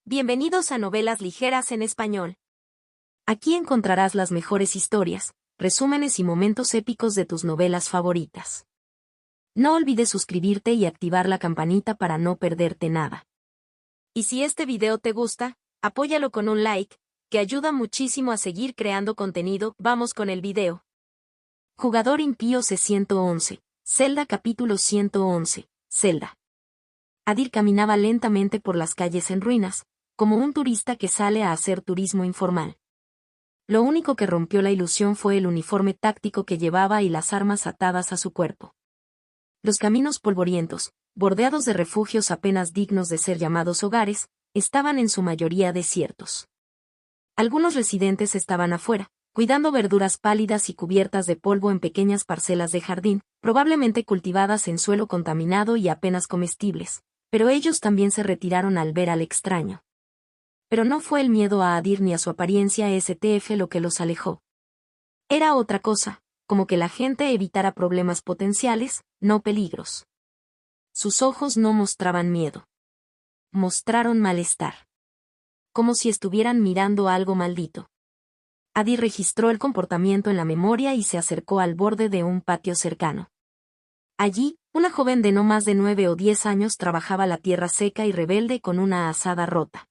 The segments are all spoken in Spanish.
Bienvenidos a Novelas Ligeras en Español. Aquí encontrarás las mejores historias, resúmenes y momentos épicos de tus novelas favoritas. No olvides suscribirte y activar la campanita para no perderte nada. Y si este video te gusta, apóyalo con un like, que ayuda muchísimo a seguir creando contenido. Vamos con el video. Jugador impío C-111, Zelda capítulo 111, Zelda. Adir caminaba lentamente por las calles en ruinas, como un turista que sale a hacer turismo informal. Lo único que rompió la ilusión fue el uniforme táctico que llevaba y las armas atadas a su cuerpo. Los caminos polvorientos, bordeados de refugios apenas dignos de ser llamados hogares, estaban en su mayoría desiertos. Algunos residentes estaban afuera, cuidando verduras pálidas y cubiertas de polvo en pequeñas parcelas de jardín, probablemente cultivadas en suelo contaminado y apenas comestibles, pero ellos también se retiraron al ver al extraño. Pero no fue el miedo a Adir ni a su apariencia STF lo que los alejó. Era otra cosa, como que la gente evitara problemas potenciales, no peligros. Sus ojos no mostraban miedo. Mostraron malestar. Como si estuvieran mirando algo maldito. Adir registró el comportamiento en la memoria y se acercó al borde de un patio cercano. Allí, una joven de no más de 9 o 10 años trabajaba la tierra seca y rebelde con una azada rota.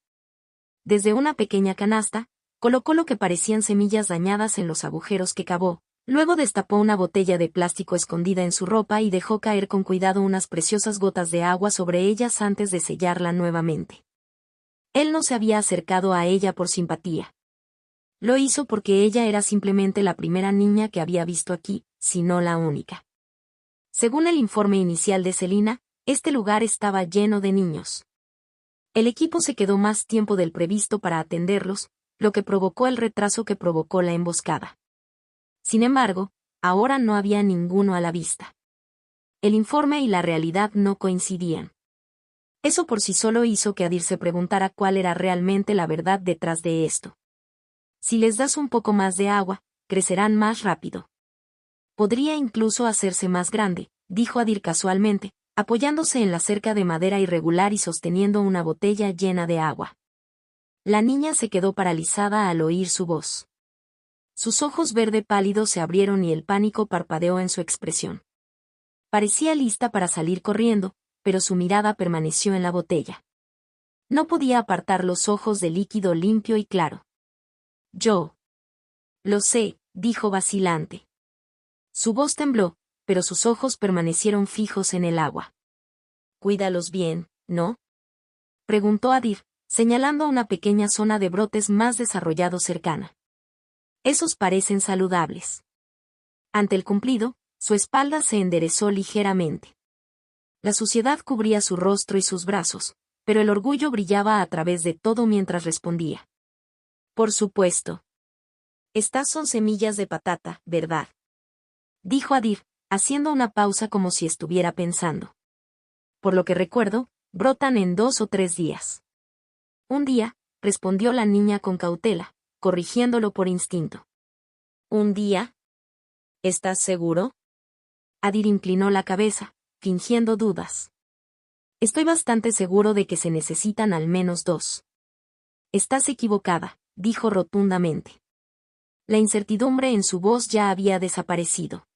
Desde una pequeña canasta, colocó lo que parecían semillas dañadas en los agujeros que cavó, luego destapó una botella de plástico escondida en su ropa y dejó caer con cuidado unas preciosas gotas de agua sobre ellas antes de sellarla nuevamente. Él no se había acercado a ella por simpatía. Lo hizo porque ella era simplemente la primera niña que había visto aquí, si no la única. Según el informe inicial de Celina, este lugar estaba lleno de niños. El equipo se quedó más tiempo del previsto para atenderlos, lo que provocó el retraso que provocó la emboscada. Sin embargo, ahora no había ninguno a la vista. El informe y la realidad no coincidían. Eso por sí solo hizo que Adir se preguntara cuál era realmente la verdad detrás de esto. Si les das un poco más de agua, crecerán más rápido. Podría incluso hacerse más grande, dijo Adir casualmente, apoyándose en la cerca de madera irregular y sosteniendo una botella llena de agua. La niña se quedó paralizada al oír su voz. Sus ojos verde pálidos se abrieron y el pánico parpadeó en su expresión. Parecía lista para salir corriendo, pero su mirada permaneció en la botella. No podía apartar los ojos del líquido limpio y claro. Yo. Lo sé, dijo vacilante. Su voz tembló, pero sus ojos permanecieron fijos en el agua. Cuídalos bien, ¿no? Preguntó Adir, señalando una pequeña zona de brotes más desarrollados cercana. Esos parecen saludables. Ante el cumplido, su espalda se enderezó ligeramente. La suciedad cubría su rostro y sus brazos, pero el orgullo brillaba a través de todo mientras respondía. Por supuesto. Estas son semillas de patata, ¿verdad? Dijo Adir, haciendo una pausa como si estuviera pensando. Por lo que recuerdo, brotan en 2 o 3 días. Un día, respondió la niña con cautela, corrigiéndolo por instinto. ¿Un día? ¿Estás seguro? Adir inclinó la cabeza, fingiendo dudas. Estoy bastante seguro de que se necesitan al menos 2. Estás equivocada, dijo rotundamente. La incertidumbre en su voz ya había desaparecido.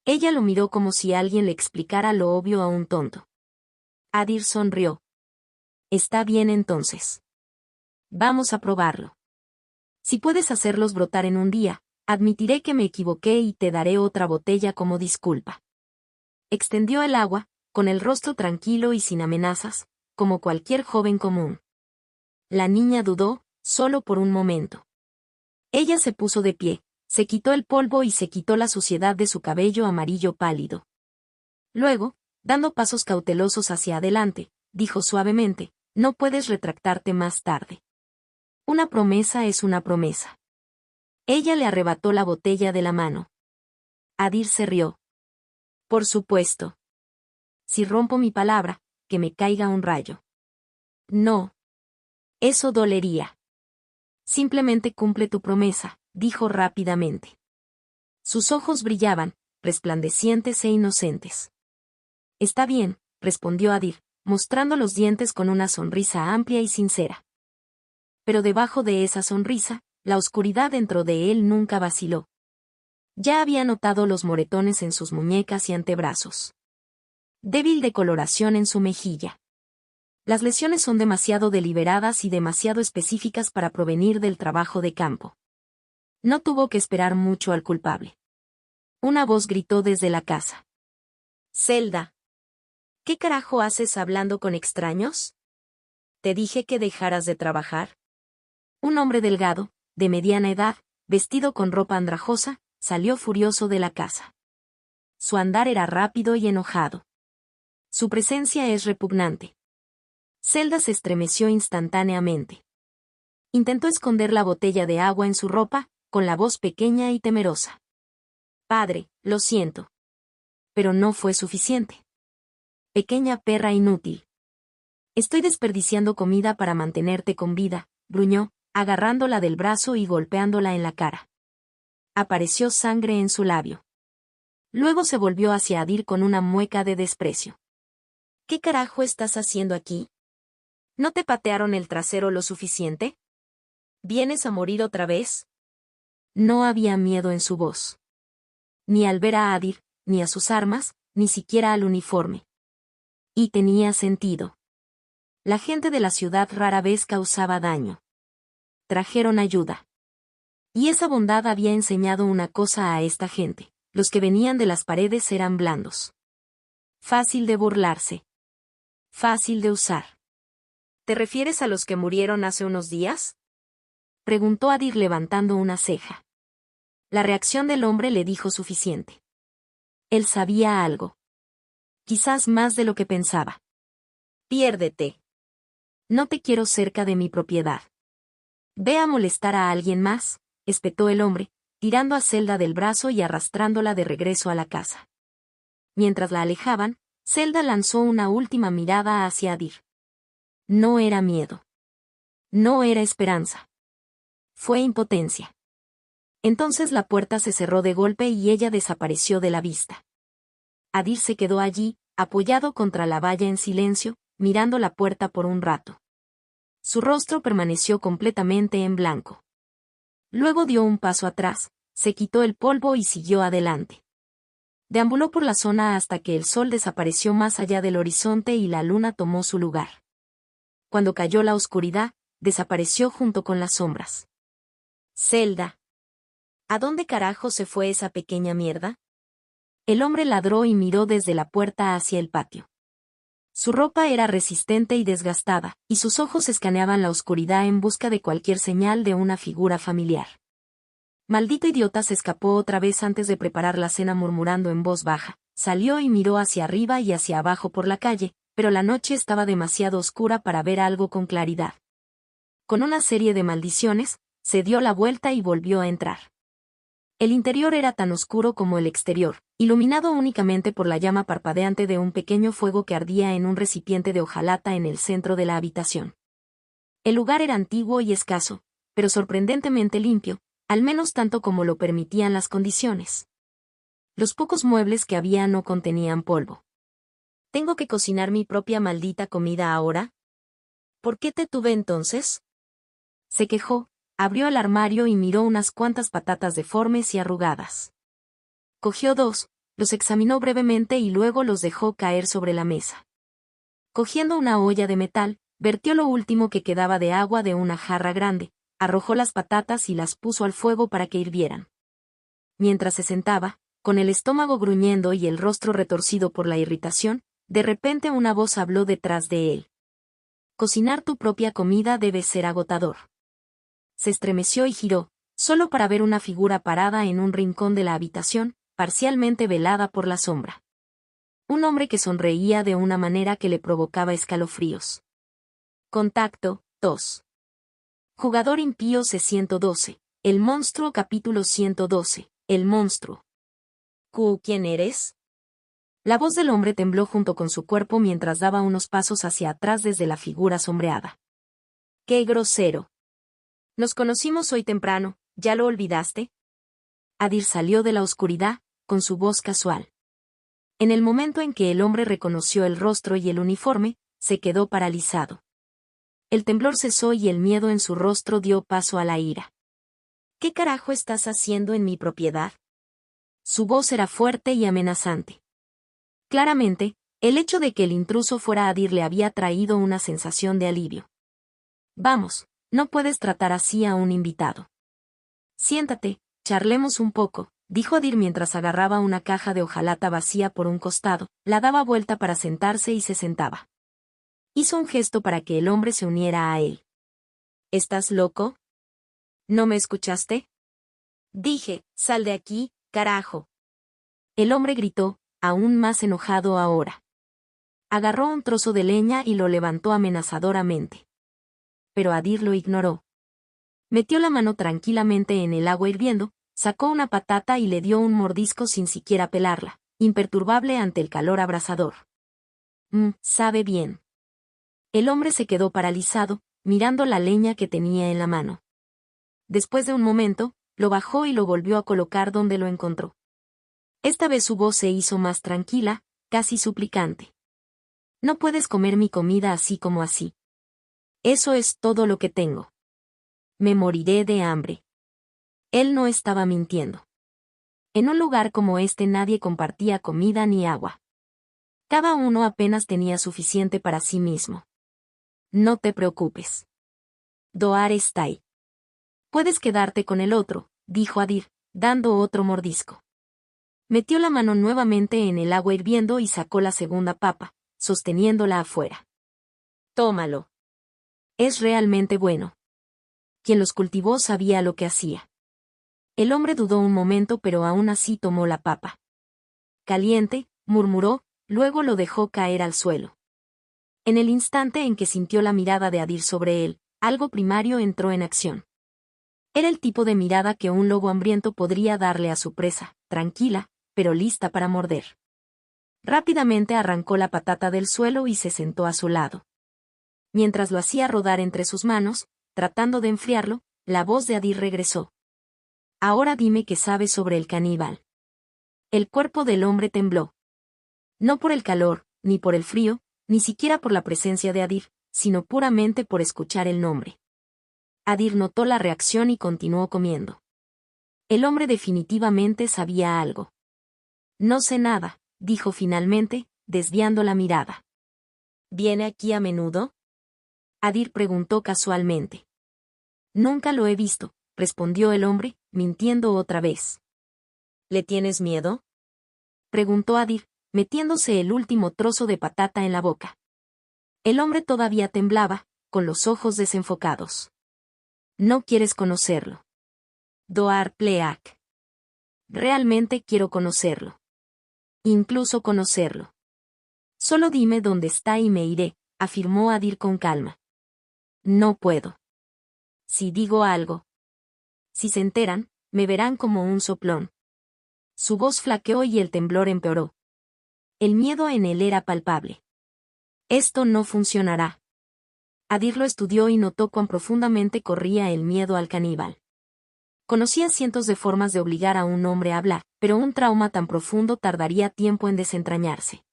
Ella lo miró como si alguien le explicara lo obvio a un tonto. Adir sonrió. Está bien entonces. Vamos a probarlo. Si puedes hacerlos brotar en un día, admitiré que me equivoqué y te daré otra botella como disculpa. Extendió el agua, con el rostro tranquilo y sin amenazas, como cualquier joven común. La niña dudó, solo por un momento. Ella se puso de pie, se quitó el polvo y se quitó la suciedad de su cabello amarillo pálido. Luego, dando pasos cautelosos hacia adelante, dijo suavemente, no puedes retractarte más tarde. Una promesa es una promesa. Ella le arrebató la botella de la mano. Adir se rió. Por supuesto. Si rompo mi palabra, que me caiga un rayo. No. Eso dolería. Simplemente cumple tu promesa, dijo rápidamente. Sus ojos brillaban, resplandecientes e inocentes. Está bien, respondió Adir, mostrando los dientes con una sonrisa amplia y sincera. pero debajo de esa sonrisa, la oscuridad dentro de él nunca vaciló. Ya había notado los moretones en sus muñecas y antebrazos. Débil decoloración en su mejilla. Las lesiones son demasiado deliberadas y demasiado específicas para provenir del trabajo de campo. No tuvo que esperar mucho al culpable. Una voz gritó desde la casa. «Zelda, ¿qué carajo haces hablando con extraños? ¿Te dije que dejaras de trabajar?» Un hombre delgado, de mediana edad, vestido con ropa andrajosa, salió furioso de la casa. Su andar era rápido y enojado. Su presencia es repugnante. Zelda se estremeció instantáneamente. Intentó esconder la botella de agua en su ropa, con la voz pequeña y temerosa. «Padre, lo siento». Pero no fue suficiente. «Pequeña perra inútil. Estoy desperdiciando comida para mantenerte con vida», gruñó, agarrándola del brazo y golpeándola en la cara. Apareció sangre en su labio. Luego se volvió hacia Adir con una mueca de desprecio. «¿Qué carajo estás haciendo aquí? ¿No te patearon el trasero lo suficiente? ¿Vienes a morir otra vez?» No había miedo en su voz. Ni al ver a Adir, ni a sus armas, ni siquiera al uniforme. Y tenía sentido. La gente de la ciudad rara vez causaba daño. Trajeron ayuda. Y esa bondad había enseñado una cosa a esta gente: los que venían de las paredes eran blandos. Fácil de burlarse. Fácil de usar. ¿Te refieres a los que murieron hace unos días?, preguntó Adir levantando una ceja. La reacción del hombre le dijo suficiente. Él sabía algo. Quizás más de lo que pensaba. «Piérdete. No te quiero cerca de mi propiedad». «Ve a molestar a alguien más», espetó el hombre, tirando a Zelda del brazo y arrastrándola de regreso a la casa. Mientras la alejaban, Zelda lanzó una última mirada hacia Adir. No era miedo. No era esperanza. Fue impotencia. Entonces la puerta se cerró de golpe y ella desapareció de la vista. Adir se quedó allí, apoyado contra la valla en silencio, mirando la puerta por un rato. Su rostro permaneció completamente en blanco. Luego dio un paso atrás, se quitó el polvo y siguió adelante. Deambuló por la zona hasta que el sol desapareció más allá del horizonte y la luna tomó su lugar. Cuando cayó la oscuridad, desapareció junto con las sombras. «Zelda. ¿A dónde carajo se fue esa pequeña mierda?». El hombre ladró y miró desde la puerta hacia el patio. Su ropa era resistente y desgastada, y sus ojos escaneaban la oscuridad en busca de cualquier señal de una figura familiar. «Maldito idiota», se escapó otra vez antes de preparar la cena murmurando en voz baja. Salió y miró hacia arriba y hacia abajo por la calle, pero la noche estaba demasiado oscura para ver algo con claridad. Con una serie de maldiciones, se dio la vuelta y volvió a entrar. El interior era tan oscuro como el exterior, iluminado únicamente por la llama parpadeante de un pequeño fuego que ardía en un recipiente de hojalata en el centro de la habitación. El lugar era antiguo y escaso, pero sorprendentemente limpio, al menos tanto como lo permitían las condiciones. Los pocos muebles que había no contenían polvo. «¿Tengo que cocinar mi propia maldita comida ahora? ¿Por qué te tuve entonces?», se quejó. Abrió el armario y miró unas cuantas patatas deformes y arrugadas. Cogió dos, los examinó brevemente y luego los dejó caer sobre la mesa. Cogiendo una olla de metal, vertió lo último que quedaba de agua de una jarra grande, arrojó las patatas y las puso al fuego para que hirvieran. Mientras se sentaba, con el estómago gruñendo y el rostro retorcido por la irritación, de repente una voz habló detrás de él. «Cocinar tu propia comida debe ser agotador». Se estremeció y giró, solo para ver una figura parada en un rincón de la habitación, parcialmente velada por la sombra. Un hombre que sonreía de una manera que le provocaba escalofríos. Contacto, 2. Jugador impío C112. El monstruo capítulo 112. El monstruo. ¿Quién eres? La voz del hombre tembló junto con su cuerpo mientras daba unos pasos hacia atrás desde la figura sombreada. «¡Qué grosero! Nos conocimos hoy temprano, ¿ya lo olvidaste?». Adir salió de la oscuridad, con su voz casual. En el momento en que el hombre reconoció el rostro y el uniforme, se quedó paralizado. El temblor cesó y el miedo en su rostro dio paso a la ira. ¿Qué carajo estás haciendo en mi propiedad? Su voz era fuerte y amenazante. Claramente, el hecho de que el intruso fuera Adir le había traído una sensación de alivio. Vamos, no puedes tratar así a un invitado. Siéntate, charlemos un poco, dijo Adir mientras agarraba una caja de hojalata vacía por un costado, la daba vuelta para sentarse y se sentaba. Hizo un gesto para que el hombre se uniera a él. ¿Estás loco? ¿No me escuchaste? Dije, sal de aquí, carajo. El hombre gritó, aún más enojado ahora. Agarró un trozo de leña y lo levantó amenazadoramente. Pero Adir lo ignoró. Metió la mano tranquilamente en el agua hirviendo, sacó una patata y le dio un mordisco sin siquiera pelarla, imperturbable ante el calor abrasador. Sabe bien. El hombre se quedó paralizado, mirando la leña que tenía en la mano. Después de un momento, lo bajó y lo volvió a colocar donde lo encontró. Esta vez su voz se hizo más tranquila, casi suplicante. No puedes comer mi comida así como así. Eso es todo lo que tengo. Me moriré de hambre. Él no estaba mintiendo. En un lugar como este nadie compartía comida ni agua. Cada uno apenas tenía suficiente para sí mismo. No te preocupes. Doar está ahí. Puedes quedarte con el otro, dijo Adir, dando otro mordisco. Metió la mano nuevamente en el agua hirviendo y sacó la segunda papa, sosteniéndola afuera. Tómalo. Es realmente bueno. Quien los cultivó sabía lo que hacía. El hombre dudó un momento pero aún así tomó la papa. Caliente, murmuró, luego lo dejó caer al suelo. En el instante en que sintió la mirada de Adir sobre él, algo primario entró en acción. Era el tipo de mirada que un lobo hambriento podría darle a su presa, tranquila, pero lista para morder. Rápidamente arrancó la patata del suelo y se sentó a su lado. Mientras lo hacía rodar entre sus manos, tratando de enfriarlo, la voz de Adir regresó. Ahora dime qué sabes sobre el caníbal. El cuerpo del hombre tembló. No por el calor, ni por el frío, ni siquiera por la presencia de Adir, sino puramente por escuchar el nombre. Adir notó la reacción y continuó comiendo. El hombre definitivamente sabía algo. No sé nada, dijo finalmente, desviando la mirada. ¿Viene aquí a menudo? Adir preguntó casualmente. Nunca lo he visto, respondió el hombre, mintiendo otra vez. ¿Le tienes miedo? Preguntó Adir, metiéndose el último trozo de patata en la boca. El hombre todavía temblaba, con los ojos desenfocados. No quieres conocerlo. Doar Pleak. Realmente quiero conocerlo. Incluso conocerlo. Solo dime dónde está y me iré, afirmó Adir con calma. No puedo. Si digo algo. Si se enteran, me verán como un soplón. Su voz flaqueó y el temblor empeoró. El miedo en él era palpable. Esto no funcionará. Adir lo estudió y notó cuán profundamente corría el miedo al caníbal. Conocía cientos de formas de obligar a un hombre a hablar, pero un trauma tan profundo tardaría tiempo en desentrañarse.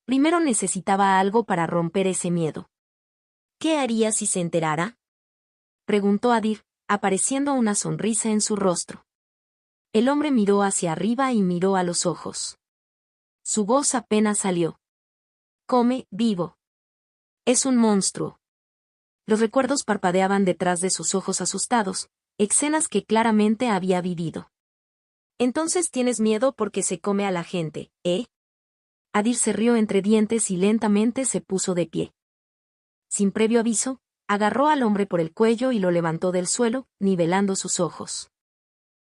Primero necesitaba algo para romper ese miedo. ¿Qué haría si se enterara? Preguntó Adir, apareciendo una sonrisa en su rostro. El hombre miró hacia arriba y miró a los ojos. Su voz apenas salió. Come, vivo. Es un monstruo. Los recuerdos parpadeaban detrás de sus ojos asustados, escenas que claramente había vivido. Entonces tienes miedo porque se come a la gente, ¿eh? Adir se rió entre dientes y lentamente se puso de pie. Sin previo aviso, agarró al hombre por el cuello y lo levantó del suelo, nivelando sus ojos.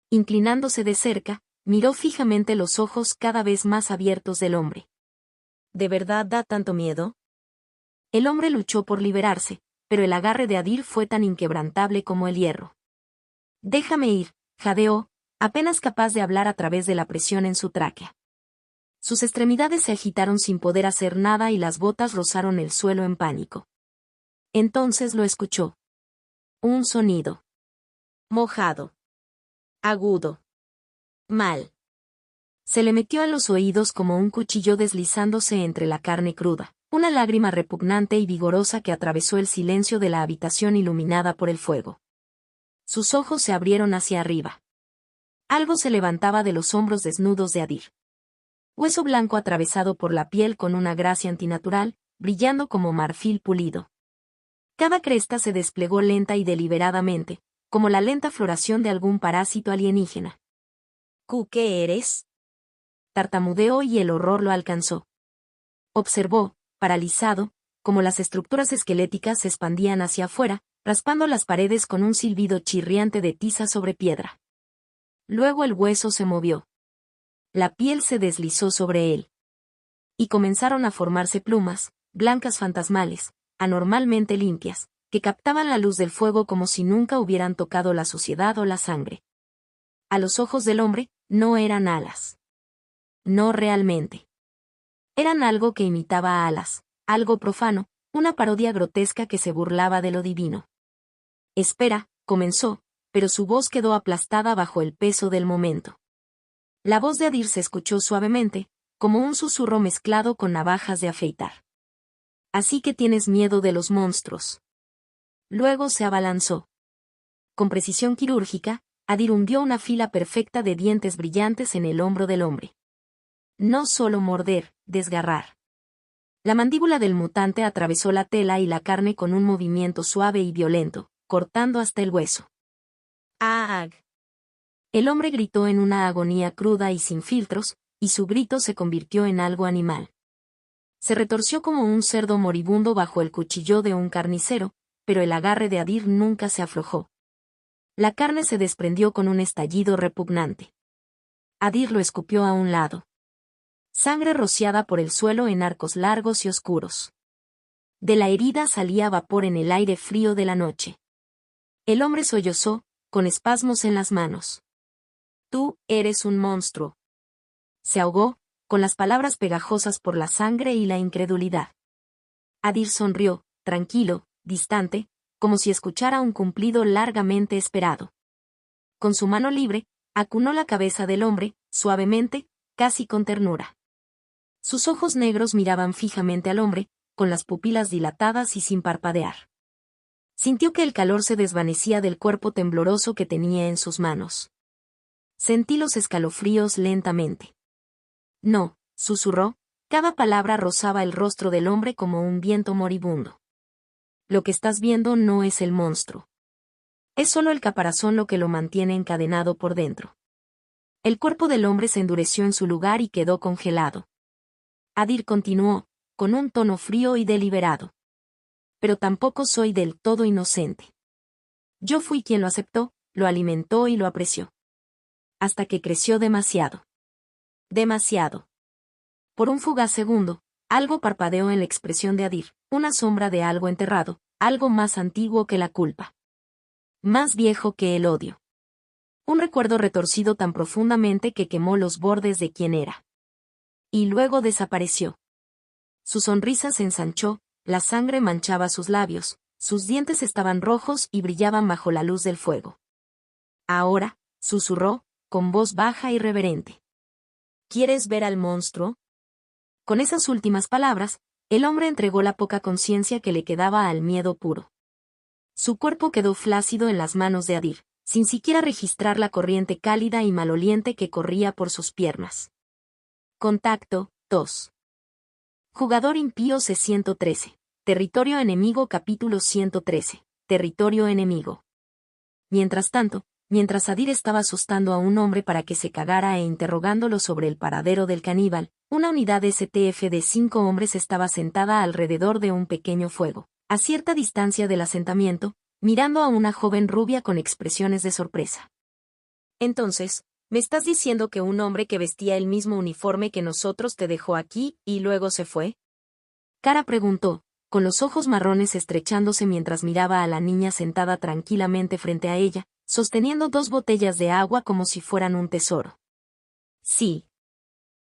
Inclinándose de cerca, miró fijamente los ojos cada vez más abiertos del hombre. ¿De verdad da tanto miedo? El hombre luchó por liberarse, pero el agarre de Adir fue tan inquebrantable como el hierro. Déjame ir, jadeó, apenas capaz de hablar a través de la presión en su tráquea. Sus extremidades se agitaron sin poder hacer nada y las botas rozaron el suelo en pánico. Entonces lo escuchó. Un sonido. Mojado. Agudo. Mal. Se le metió a los oídos como un cuchillo deslizándose entre la carne cruda, Una lágrima repugnante y vigorosa que atravesó el silencio de la habitación iluminada por el fuego. Sus ojos se abrieron hacia arriba. Algo se levantaba de los hombros desnudos de Adir. Hueso blanco atravesado por la piel con una gracia antinatural, brillando como marfil pulido. Cada cresta se desplegó lenta y deliberadamente, como la lenta floración de algún parásito alienígena. ¿Qué eres? Tartamudeó y el horror lo alcanzó. Observó, paralizado, como las estructuras esqueléticas se expandían hacia afuera, raspando las paredes con un silbido chirriante de tiza sobre piedra. Luego el hueso se movió. La piel se deslizó sobre él. Y comenzaron a formarse plumas, blancas fantasmales, anormalmente limpias, que captaban la luz del fuego como si nunca hubieran tocado la suciedad o la sangre. A los ojos del hombre, no eran alas. No realmente. Eran algo que imitaba alas, algo profano, una parodia grotesca que se burlaba de lo divino. Espera, comenzó, pero su voz quedó aplastada bajo el peso del momento. La voz de Adir se escuchó suavemente, como un susurro mezclado con navajas de afeitar. Así que tienes miedo de los monstruos. Luego se abalanzó. Con precisión quirúrgica, Adir hundió una fila perfecta de dientes brillantes en el hombro del hombre. No solo morder, desgarrar. La mandíbula del mutante atravesó la tela y la carne con un movimiento suave y violento, cortando hasta el hueso. ¡Ag! El hombre gritó en una agonía cruda y sin filtros, y su grito se convirtió en algo animal. Se retorció como un cerdo moribundo bajo el cuchillo de un carnicero, pero el agarre de Adir nunca se aflojó. La carne se desprendió con un estallido repugnante. Adir lo escupió a un lado. Sangre rociada por el suelo en arcos largos y oscuros. De la herida salía vapor en el aire frío de la noche. El hombre sollozó, con espasmos en las manos. Tú eres un monstruo. Se ahogó, con las palabras pegajosas por la sangre y la incredulidad. Adir sonrió, tranquilo, distante, como si escuchara un cumplido largamente esperado. Con su mano libre, acunó la cabeza del hombre, suavemente, casi con ternura. Sus ojos negros miraban fijamente al hombre, con las pupilas dilatadas y sin parpadear. Sintió que el calor se desvanecía del cuerpo tembloroso que tenía en sus manos. Sentí los escalofríos lentamente. No, susurró, cada palabra rozaba el rostro del hombre como un viento moribundo. Lo que estás viendo no es el monstruo. Es solo el caparazón lo que lo mantiene encadenado por dentro. El cuerpo del hombre se endureció en su lugar y quedó congelado. Adir continuó, con un tono frío y deliberado. Pero tampoco soy del todo inocente. Yo fui quien lo aceptó, lo alimentó y lo apreció. Hasta que creció demasiado. Demasiado. Por un fugaz segundo, algo parpadeó en la expresión de Adir, una sombra de algo enterrado, algo más antiguo que la culpa. Más viejo que el odio. Un recuerdo retorcido tan profundamente que quemó los bordes de quien era. Y luego desapareció. Su sonrisa se ensanchó, la sangre manchaba sus labios, sus dientes estaban rojos y brillaban bajo la luz del fuego. Ahora, susurró, con voz baja y reverente. ¿Quieres ver al monstruo? Con esas últimas palabras, el hombre entregó la poca conciencia que le quedaba al miedo puro. Su cuerpo quedó flácido en las manos de Adir, sin siquiera registrar la corriente cálida y maloliente que corría por sus piernas. Contacto, 2. Jugador impío C-113. Territorio enemigo capítulo 113. Territorio enemigo. Mientras tanto, mientras Adir estaba asustando a un hombre para que se cagara e interrogándolo sobre el paradero del caníbal, una unidad STF de 5 hombres estaba sentada alrededor de un pequeño fuego, a cierta distancia del asentamiento, mirando a una joven rubia con expresiones de sorpresa. Entonces, ¿me estás diciendo que un hombre que vestía el mismo uniforme que nosotros te dejó aquí y luego se fue? Cara preguntó, con los ojos marrones estrechándose mientras miraba a la niña sentada tranquilamente frente a ella, sosteniendo 2 botellas de agua como si fueran un tesoro. Sí.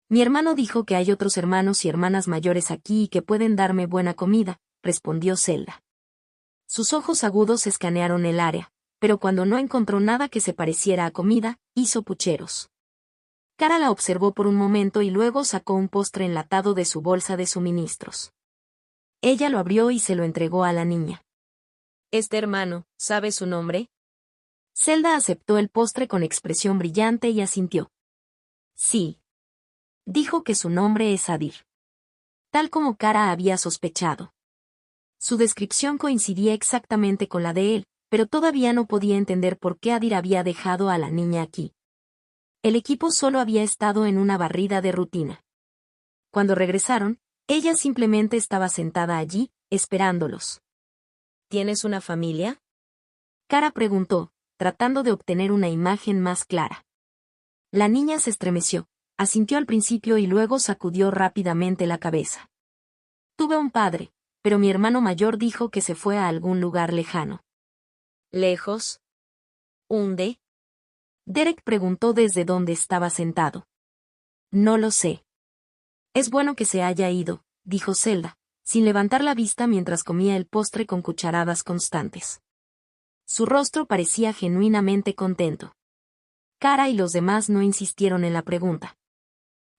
Mi hermano dijo que hay otros hermanos y hermanas mayores aquí y que pueden darme buena comida, respondió Zelda. Sus ojos agudos escanearon el área, pero cuando no encontró nada que se pareciera a comida, hizo pucheros. Cara la observó por un momento y luego sacó un postre enlatado de su bolsa de suministros. Ella lo abrió y se lo entregó a la niña. Hermano, ¿sabe su nombre? Zelda aceptó el postre con expresión brillante y asintió. Sí. Dijo que su nombre es Adir. Tal como Kara había sospechado. Su descripción coincidía exactamente con la de él, pero todavía no podía entender por qué Adir había dejado a la niña aquí. El equipo solo había estado en una barrida de rutina. Cuando regresaron, ella simplemente estaba sentada allí, esperándolos. ¿Tienes una familia? Kara preguntó, tratando de obtener una imagen más clara. La niña se estremeció, asintió al principio y luego sacudió rápidamente la cabeza. Tuve un padre, pero mi hermano mayor dijo que se fue a algún lugar lejano. ¿Lejos? ¿Dónde? Derek preguntó desde donde estaba sentado. No lo sé. Es bueno que se haya ido, dijo Zelda, sin levantar la vista mientras comía el postre con cucharadas constantes. Su rostro parecía genuinamente contento. Kara y los demás no insistieron en la pregunta.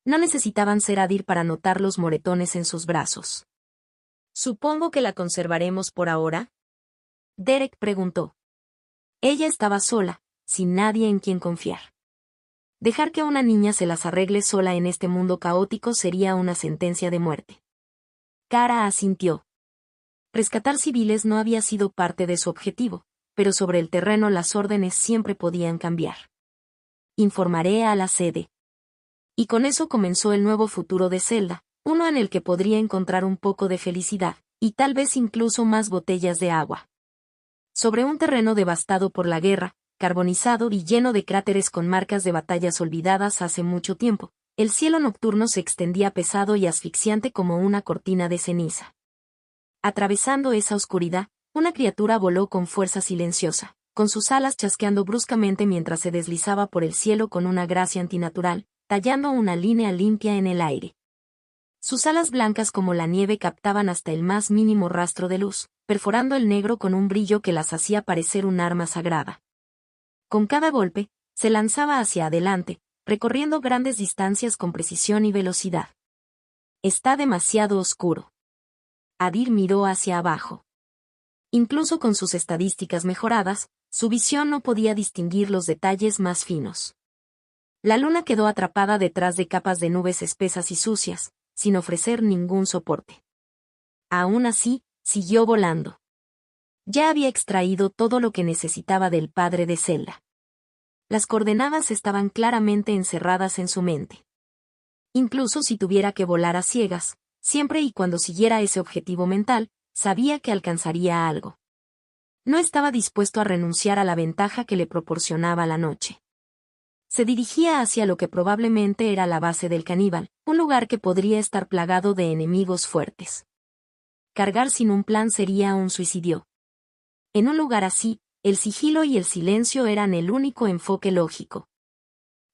No necesitaban ser Adir para notar los moretones en sus brazos. Supongo que la conservaremos por ahora. Derek preguntó. Ella estaba sola, sin nadie en quien confiar. Dejar que una niña se las arregle sola en este mundo caótico sería una sentencia de muerte. Kara asintió. Rescatar civiles no había sido parte de su objetivo, pero sobre el terreno las órdenes siempre podían cambiar. Informaré a la sede. Y con eso comenzó el nuevo futuro de Zelda, uno en el que podría encontrar un poco de felicidad, y tal vez incluso más botellas de agua. Sobre un terreno devastado por la guerra, carbonizado y lleno de cráteres con marcas de batallas olvidadas hace mucho tiempo, el cielo nocturno se extendía pesado y asfixiante como una cortina de ceniza. Atravesando esa oscuridad, una criatura voló con fuerza silenciosa, con sus alas chasqueando bruscamente mientras se deslizaba por el cielo con una gracia antinatural, tallando una línea limpia en el aire. Sus alas blancas como la nieve captaban hasta el más mínimo rastro de luz, perforando el negro con un brillo que las hacía parecer un arma sagrada. Con cada golpe, se lanzaba hacia adelante, recorriendo grandes distancias con precisión y velocidad. Está demasiado oscuro. Adir miró hacia abajo. Incluso con sus estadísticas mejoradas, su visión no podía distinguir los detalles más finos. La luna quedó atrapada detrás de capas de nubes espesas y sucias, sin ofrecer ningún soporte. Aún así, siguió volando. Ya había extraído todo lo que necesitaba del padre de Zelda. Las coordenadas estaban claramente encerradas en su mente. Incluso si tuviera que volar a ciegas, siempre y cuando siguiera ese objetivo mental, sabía que alcanzaría algo. No estaba dispuesto a renunciar a la ventaja que le proporcionaba la noche. Se dirigía hacia lo que probablemente era la base del caníbal, un lugar que podría estar plagado de enemigos fuertes. Cargar sin un plan sería un suicidio. En un lugar así, el sigilo y el silencio eran el único enfoque lógico.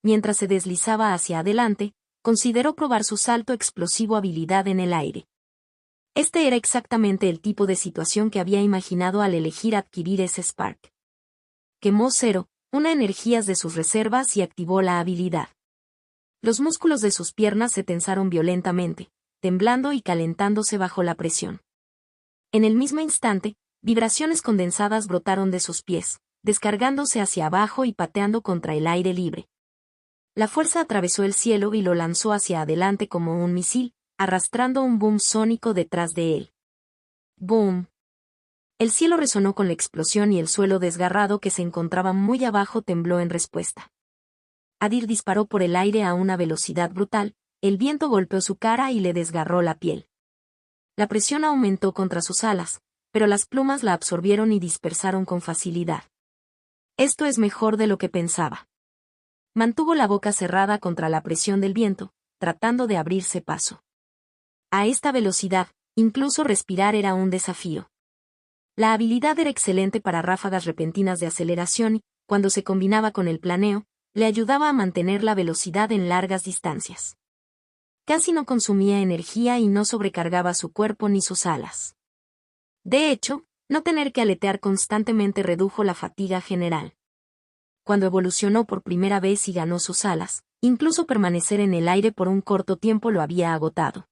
Mientras se deslizaba hacia adelante, consideró probar su salto explosivo habilidad en el aire. Este era exactamente el tipo de situación que había imaginado al elegir adquirir ese Spark. Quemó una energías de sus reservas y activó la habilidad. Los músculos de sus piernas se tensaron violentamente, temblando y calentándose bajo la presión. En el mismo instante, vibraciones condensadas brotaron de sus pies, descargándose hacia abajo y pateando contra el aire libre. La fuerza atravesó el cielo y lo lanzó hacia adelante como un misil, arrastrando un boom sónico detrás de él. ¡Boom! El cielo resonó con la explosión y el suelo desgarrado que se encontraba muy abajo tembló en respuesta. Adir disparó por el aire a una velocidad brutal, el viento golpeó su cara y le desgarró la piel. La presión aumentó contra sus alas, pero las plumas la absorbieron y dispersaron con facilidad. Esto es mejor de lo que pensaba. Mantuvo la boca cerrada contra la presión del viento, tratando de abrirse paso. A esta velocidad, incluso respirar era un desafío. La habilidad era excelente para ráfagas repentinas de aceleración y, cuando se combinaba con el planeo, le ayudaba a mantener la velocidad en largas distancias. Casi no consumía energía y no sobrecargaba su cuerpo ni sus alas. De hecho, no tener que aletear constantemente redujo la fatiga general. Cuando evolucionó por primera vez y ganó sus alas, incluso permanecer en el aire por un corto tiempo lo había agotado.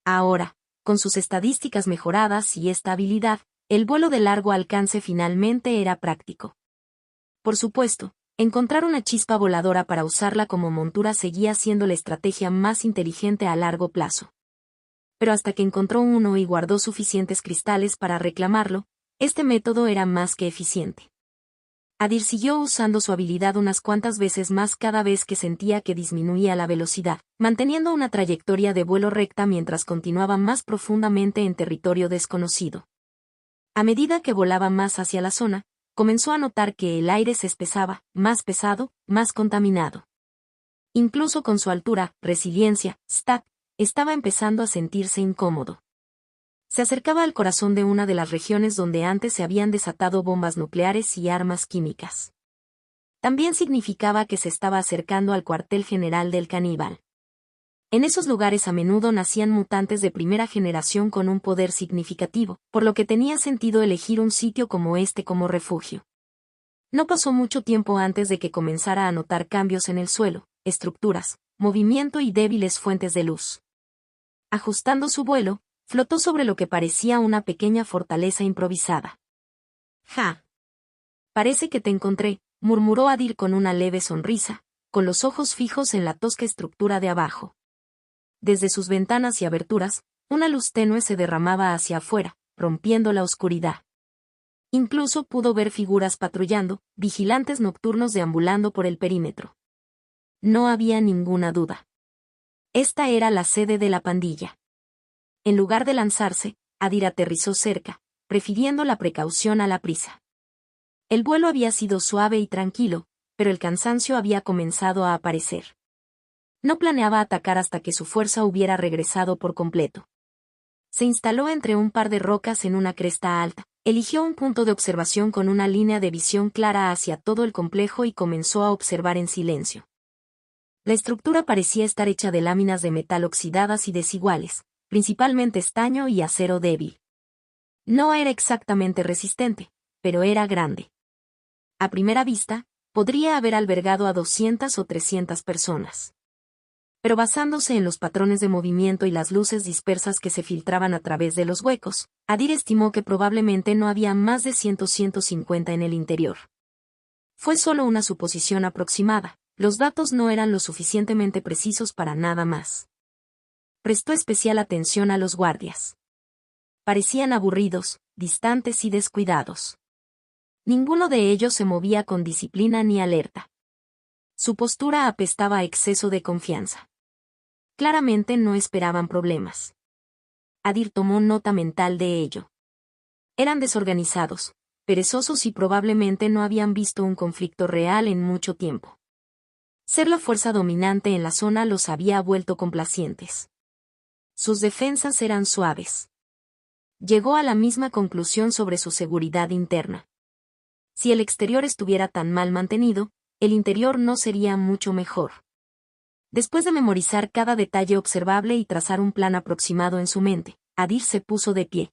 Ahora, con sus estadísticas mejoradas y esta habilidad, el vuelo de largo alcance finalmente era práctico. Por supuesto, encontrar una chispa voladora para usarla como montura seguía siendo la estrategia más inteligente a largo plazo. Pero hasta que encontró uno y guardó suficientes cristales para reclamarlo, este método era más que eficiente. Adir siguió usando su habilidad unas cuantas veces más cada vez que sentía que disminuía la velocidad, manteniendo una trayectoria de vuelo recta mientras continuaba más profundamente en territorio desconocido. A medida que volaba más hacia la zona, comenzó a notar que el aire se espesaba, más pesado, más contaminado. Incluso con su altura, resiliencia, stat, estaba empezando a sentirse incómodo. Se acercaba al corazón de una de las regiones donde antes se habían desatado bombas nucleares y armas químicas. También significaba que se estaba acercando al cuartel general del caníbal. En esos lugares a menudo nacían mutantes de primera generación con un poder significativo, por lo que tenía sentido elegir un sitio como este como refugio. No pasó mucho tiempo antes de que comenzara a notar cambios en el suelo, estructuras, movimiento y débiles fuentes de luz. Ajustando su vuelo, flotó sobre lo que parecía una pequeña fortaleza improvisada. «Ja. Parece que te encontré», murmuró Adir con una leve sonrisa, con los ojos fijos en la tosca estructura de abajo. Desde sus ventanas y aberturas, una luz tenue se derramaba hacia afuera, rompiendo la oscuridad. Incluso pudo ver figuras patrullando, vigilantes nocturnos deambulando por el perímetro. No había ninguna duda. Esta era la sede de la pandilla. En lugar de lanzarse, Adir aterrizó cerca, prefiriendo la precaución a la prisa. El vuelo había sido suave y tranquilo, pero el cansancio había comenzado a aparecer. No planeaba atacar hasta que su fuerza hubiera regresado por completo. Se instaló entre un par de rocas en una cresta alta, eligió un punto de observación con una línea de visión clara hacia todo el complejo y comenzó a observar en silencio. La estructura parecía estar hecha de láminas de metal oxidadas y desiguales, principalmente estaño y acero débil. No era exactamente resistente, pero era grande. A primera vista, podría haber albergado a 200 o 300 personas. Pero basándose en los patrones de movimiento y las luces dispersas que se filtraban a través de los huecos, Adir estimó que probablemente no había más de 150 en el interior. Fue solo una suposición aproximada, los datos no eran lo suficientemente precisos para nada más. Prestó especial atención a los guardias. Parecían aburridos, distantes y descuidados. Ninguno de ellos se movía con disciplina ni alerta. Su postura apestaba a exceso de confianza. Claramente no esperaban problemas. Adir tomó nota mental de ello. Eran desorganizados, perezosos y probablemente no habían visto un conflicto real en mucho tiempo. Ser la fuerza dominante en la zona los había vuelto complacientes. Sus defensas eran suaves. Llegó a la misma conclusión sobre su seguridad interna. Si el exterior estuviera tan mal mantenido, el interior no sería mucho mejor. Después de memorizar cada detalle observable y trazar un plan aproximado en su mente, Adir se puso de pie.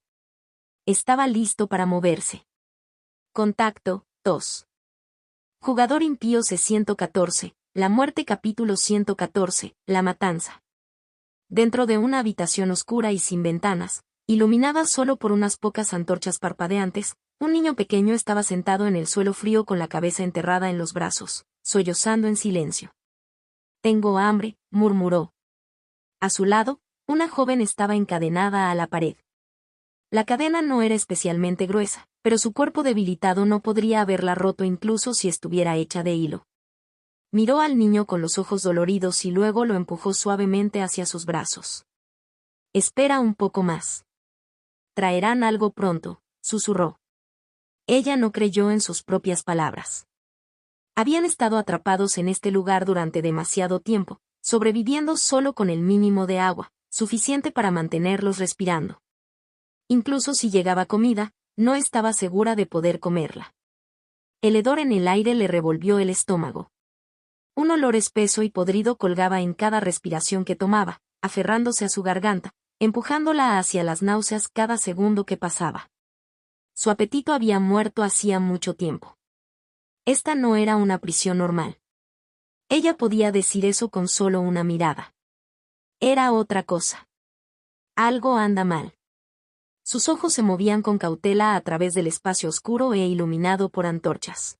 Estaba listo para moverse. Contacto, 2. Jugador impío C-114, La muerte capítulo 114, La matanza. Dentro de una habitación oscura y sin ventanas, iluminada solo por unas pocas antorchas parpadeantes, un niño pequeño estaba sentado en el suelo frío con la cabeza enterrada en los brazos, sollozando en silencio. «Tengo hambre», murmuró. A su lado, una joven estaba encadenada a la pared. La cadena no era especialmente gruesa, pero su cuerpo debilitado no podría haberla roto incluso si estuviera hecha de hilo. Miró al niño con los ojos doloridos y luego lo empujó suavemente hacia sus brazos. «Espera un poco más. Traerán algo pronto», susurró. Ella no creyó en sus propias palabras. Habían estado atrapados en este lugar durante demasiado tiempo, sobreviviendo solo con el mínimo de agua, suficiente para mantenerlos respirando. Incluso si llegaba comida, no estaba segura de poder comerla. El hedor en el aire le revolvió el estómago. Un olor espeso y podrido colgaba en cada respiración que tomaba, aferrándose a su garganta, empujándola hacia las náuseas cada segundo que pasaba. Su apetito había muerto hacía mucho tiempo. Esta no era una prisión normal. Ella podía decir eso con solo una mirada. Era otra cosa. Algo anda mal. Sus ojos se movían con cautela a través del espacio oscuro e iluminado por antorchas.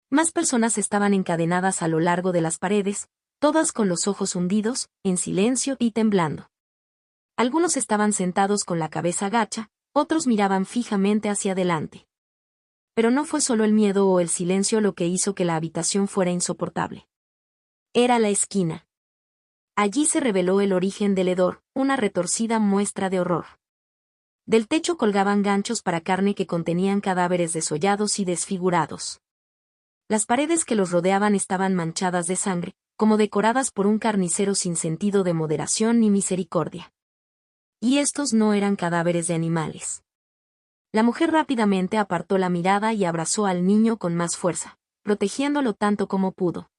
Más personas estaban encadenadas a lo largo de las paredes, todas con los ojos hundidos, en silencio y temblando. Algunos estaban sentados con la cabeza gacha, otros miraban fijamente hacia adelante. Pero no fue solo el miedo o el silencio lo que hizo que la habitación fuera insoportable. Era la esquina. Allí se reveló el origen del hedor, una retorcida muestra de horror. Del techo colgaban ganchos para carne que contenían cadáveres desollados y desfigurados. Las paredes que los rodeaban estaban manchadas de sangre, como decoradas por un carnicero sin sentido de moderación ni misericordia. Y estos no eran cadáveres de animales. La mujer rápidamente apartó la mirada y abrazó al niño con más fuerza, protegiéndolo tanto como pudo.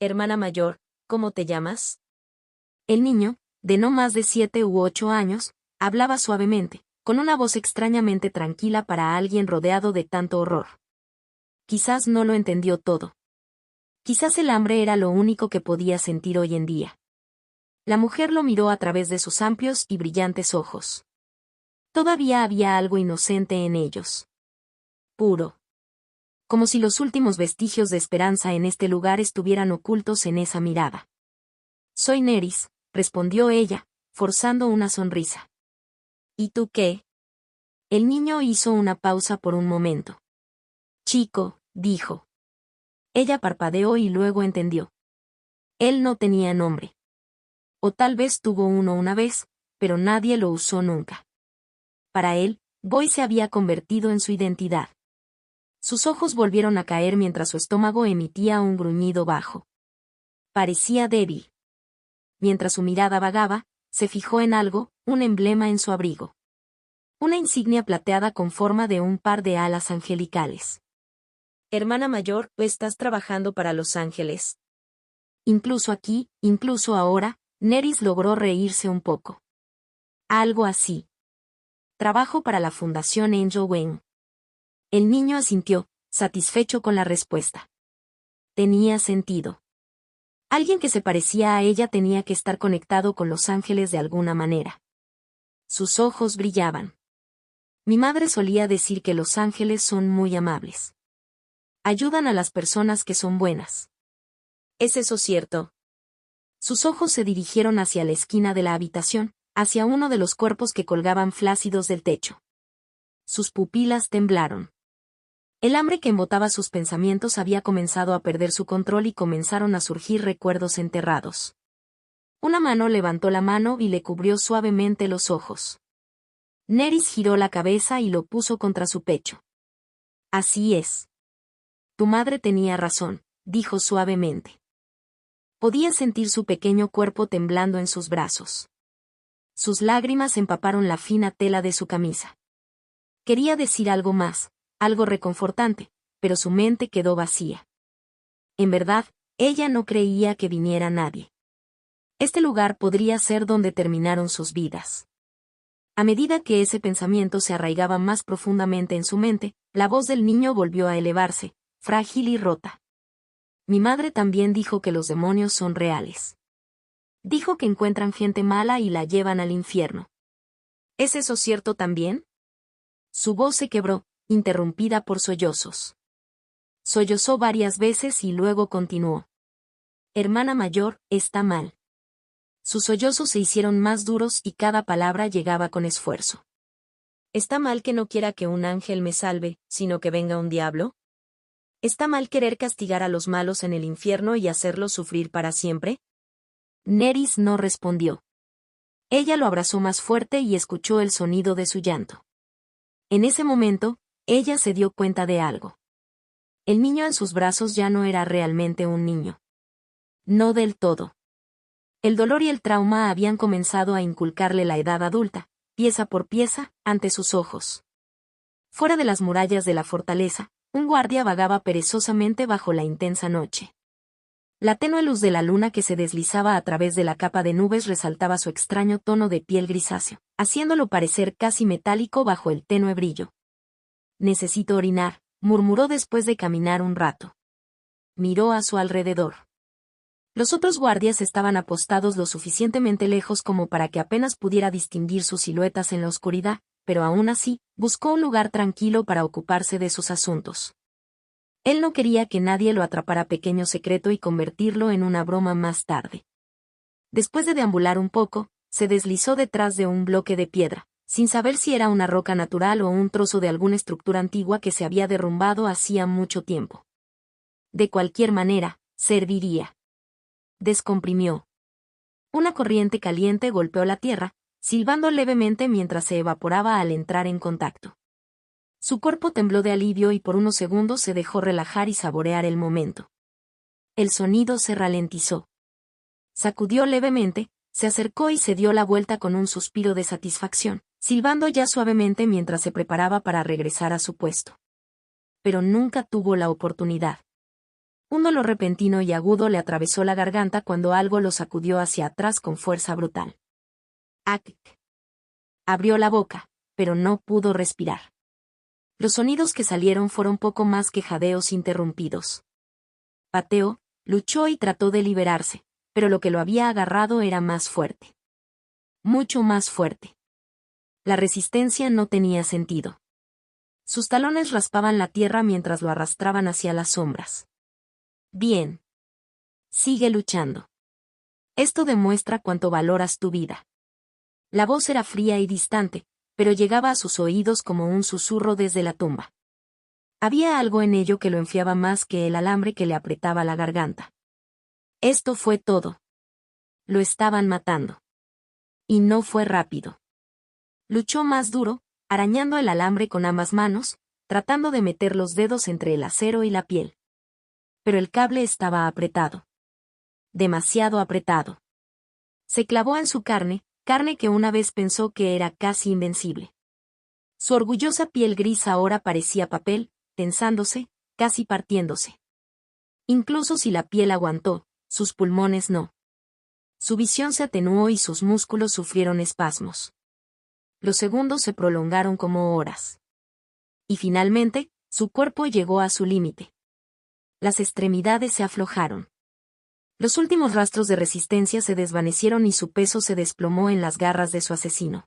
Hermana mayor, ¿cómo te llamas? El niño, de no más de 7 u 8 años, hablaba suavemente, con una voz extrañamente tranquila para alguien rodeado de tanto horror. Quizás no lo entendió todo. Quizás el hambre era lo único que podía sentir hoy en día. La mujer lo miró a través de sus amplios y brillantes ojos. Todavía había algo inocente en ellos. Puro. Como si los últimos vestigios de esperanza en este lugar estuvieran ocultos en esa mirada. Soy Nerys, respondió ella, forzando una sonrisa. ¿Y tú qué? El niño hizo una pausa por un momento. Chico, dijo. Ella parpadeó y luego entendió. Él no tenía nombre. O tal vez tuvo uno una vez, pero nadie lo usó nunca. Para él, Boy se había convertido en su identidad. Sus ojos volvieron a caer mientras su estómago emitía un gruñido bajo. Parecía débil. Mientras su mirada vagaba, se fijó en algo, un emblema en su abrigo. Una insignia plateada con forma de un par de alas angelicales. Hermana mayor, ¿estás trabajando para Los Ángeles? Incluso aquí, incluso ahora, Nerys logró reírse un poco. Algo así. Trabajo para la Fundación Angel Wing. El niño asintió, satisfecho con la respuesta. Tenía sentido. Alguien que se parecía a ella tenía que estar conectado con Los Ángeles de alguna manera. Sus ojos brillaban. Mi madre solía decir que Los Ángeles son muy amables. Ayudan a las personas que son buenas. ¿Es eso cierto? Sus ojos se dirigieron hacia la esquina de la habitación, hacia uno de los cuerpos que colgaban flácidos del techo. Sus pupilas temblaron. El hambre que embotaba sus pensamientos había comenzado a perder su control y comenzaron a surgir recuerdos enterrados. Una mano levantó la mano y le cubrió suavemente los ojos. Nerys giró la cabeza y lo puso contra su pecho. Así es. Tu madre tenía razón, dijo suavemente. Podía sentir su pequeño cuerpo temblando en sus brazos. Sus lágrimas empaparon la fina tela de su camisa. Quería decir algo más, algo reconfortante, pero su mente quedó vacía. En verdad, ella no creía que viniera nadie. Este lugar podría ser donde terminaron sus vidas. A medida que ese pensamiento se arraigaba más profundamente en su mente, la voz del niño volvió a elevarse, frágil y rota. Mi madre también dijo que los demonios son reales. Dijo que encuentran gente mala y la llevan al infierno. ¿Es eso cierto también? Su voz se quebró, interrumpida por sollozos. Sollozó varias veces y luego continuó. Hermana mayor, está mal. Sus sollozos se hicieron más duros y cada palabra llegaba con esfuerzo. ¿Está mal que no quiera que un ángel me salve, sino que venga un diablo? ¿Está mal querer castigar a los malos en el infierno y hacerlos sufrir para siempre? Nerys no respondió. Ella lo abrazó más fuerte y escuchó el sonido de su llanto. En ese momento, ella se dio cuenta de algo. El niño en sus brazos ya no era realmente un niño. No del todo. El dolor y el trauma habían comenzado a inculcarle la edad adulta, pieza por pieza, ante sus ojos. Fuera de las murallas de la fortaleza, un guardia vagaba perezosamente bajo la intensa noche. La tenue luz de la luna que se deslizaba a través de la capa de nubes resaltaba su extraño tono de piel grisáceo, haciéndolo parecer casi metálico bajo el tenue brillo. Necesito orinar, murmuró después de caminar un rato. Miró a su alrededor. Los otros guardias estaban apostados lo suficientemente lejos como para que apenas pudiera distinguir sus siluetas en la oscuridad, pero aún así, buscó un lugar tranquilo para ocuparse de sus asuntos. Él no quería que nadie lo atrapara pequeño secreto y convertirlo en una broma más tarde. Después de deambular un poco, se deslizó detrás de un bloque de piedra, sin saber si era una roca natural o un trozo de alguna estructura antigua que se había derrumbado hacía mucho tiempo. De cualquier manera, serviría. Descomprimió. Una corriente caliente golpeó la tierra, silbando levemente mientras se evaporaba al entrar en contacto. Su cuerpo tembló de alivio y por unos segundos se dejó relajar y saborear el momento. El sonido se ralentizó. Sacudió levemente, se acercó y se dio la vuelta con un suspiro de satisfacción, silbando ya suavemente mientras se preparaba para regresar a su puesto. Pero nunca tuvo la oportunidad. Un dolor repentino y agudo le atravesó la garganta cuando algo lo sacudió hacia atrás con fuerza brutal. ¡Ac! Abrió la boca, pero no pudo respirar. Los sonidos que salieron fueron poco más que jadeos interrumpidos. Pateó, luchó y trató de liberarse, pero lo que lo había agarrado era más fuerte. Mucho más fuerte. La resistencia no tenía sentido. Sus talones raspaban la tierra mientras lo arrastraban hacia las sombras. Bien. Sigue luchando. Esto demuestra cuánto valoras tu vida. La voz era fría y distante, pero llegaba a sus oídos como un susurro desde la tumba. Había algo en ello que lo enfriaba más que el alambre que le apretaba la garganta. Esto fue todo. Lo estaban matando. Y no fue rápido. Luchó más duro, arañando el alambre con ambas manos, tratando de meter los dedos entre el acero y la piel. Pero el cable estaba apretado. Demasiado apretado. Se clavó en su carne que una vez pensó que era casi invencible. Su orgullosa piel gris ahora parecía papel, tensándose, casi partiéndose. Incluso si la piel aguantó, sus pulmones no. Su visión se atenuó y sus músculos sufrieron espasmos. Los segundos se prolongaron como horas. Y finalmente, su cuerpo llegó a su límite. Las extremidades se aflojaron. Los últimos rastros de resistencia se desvanecieron y su peso se desplomó en las garras de su asesino.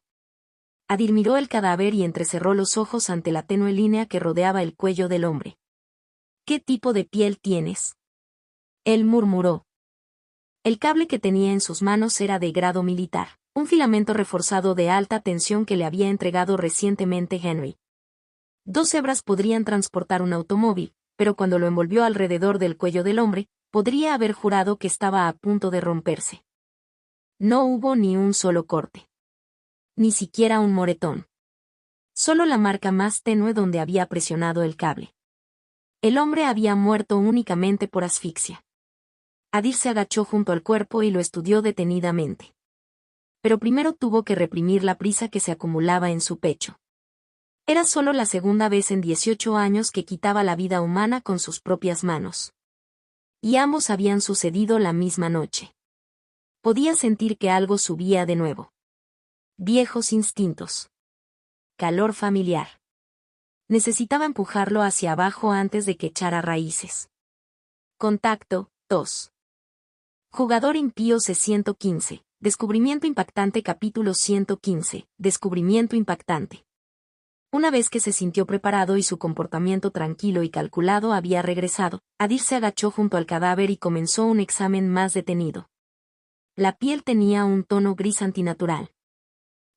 Adil miró el cadáver y entrecerró los ojos ante la tenue línea que rodeaba el cuello del hombre. ¿Qué tipo de piel tienes? Él murmuró. El cable que tenía en sus manos era de grado militar, un filamento reforzado de alta tensión que le había entregado recientemente Henry. 2 hebras podrían transportar un automóvil, pero cuando lo envolvió alrededor del cuello del hombre, podría haber jurado que estaba a punto de romperse. No hubo ni un solo corte. Ni siquiera un moretón. Solo la marca más tenue donde había presionado el cable. El hombre había muerto únicamente por asfixia. Adil se agachó junto al cuerpo y lo estudió detenidamente. Pero primero tuvo que reprimir la prisa que se acumulaba en su pecho. Era solo la segunda vez en 18 años que quitaba la vida humana con sus propias manos. Y ambos habían sucedido la misma noche. Podía sentir que algo subía de nuevo. Viejos instintos. Calor familiar. Necesitaba empujarlo hacia abajo antes de que echara raíces. Contacto, tos. Jugador impío C-115. Descubrimiento impactante capítulo 115. Descubrimiento impactante. Una vez que se sintió preparado y su comportamiento tranquilo y calculado había regresado, Adil se agachó junto al cadáver y comenzó un examen más detenido. La piel tenía un tono gris antinatural.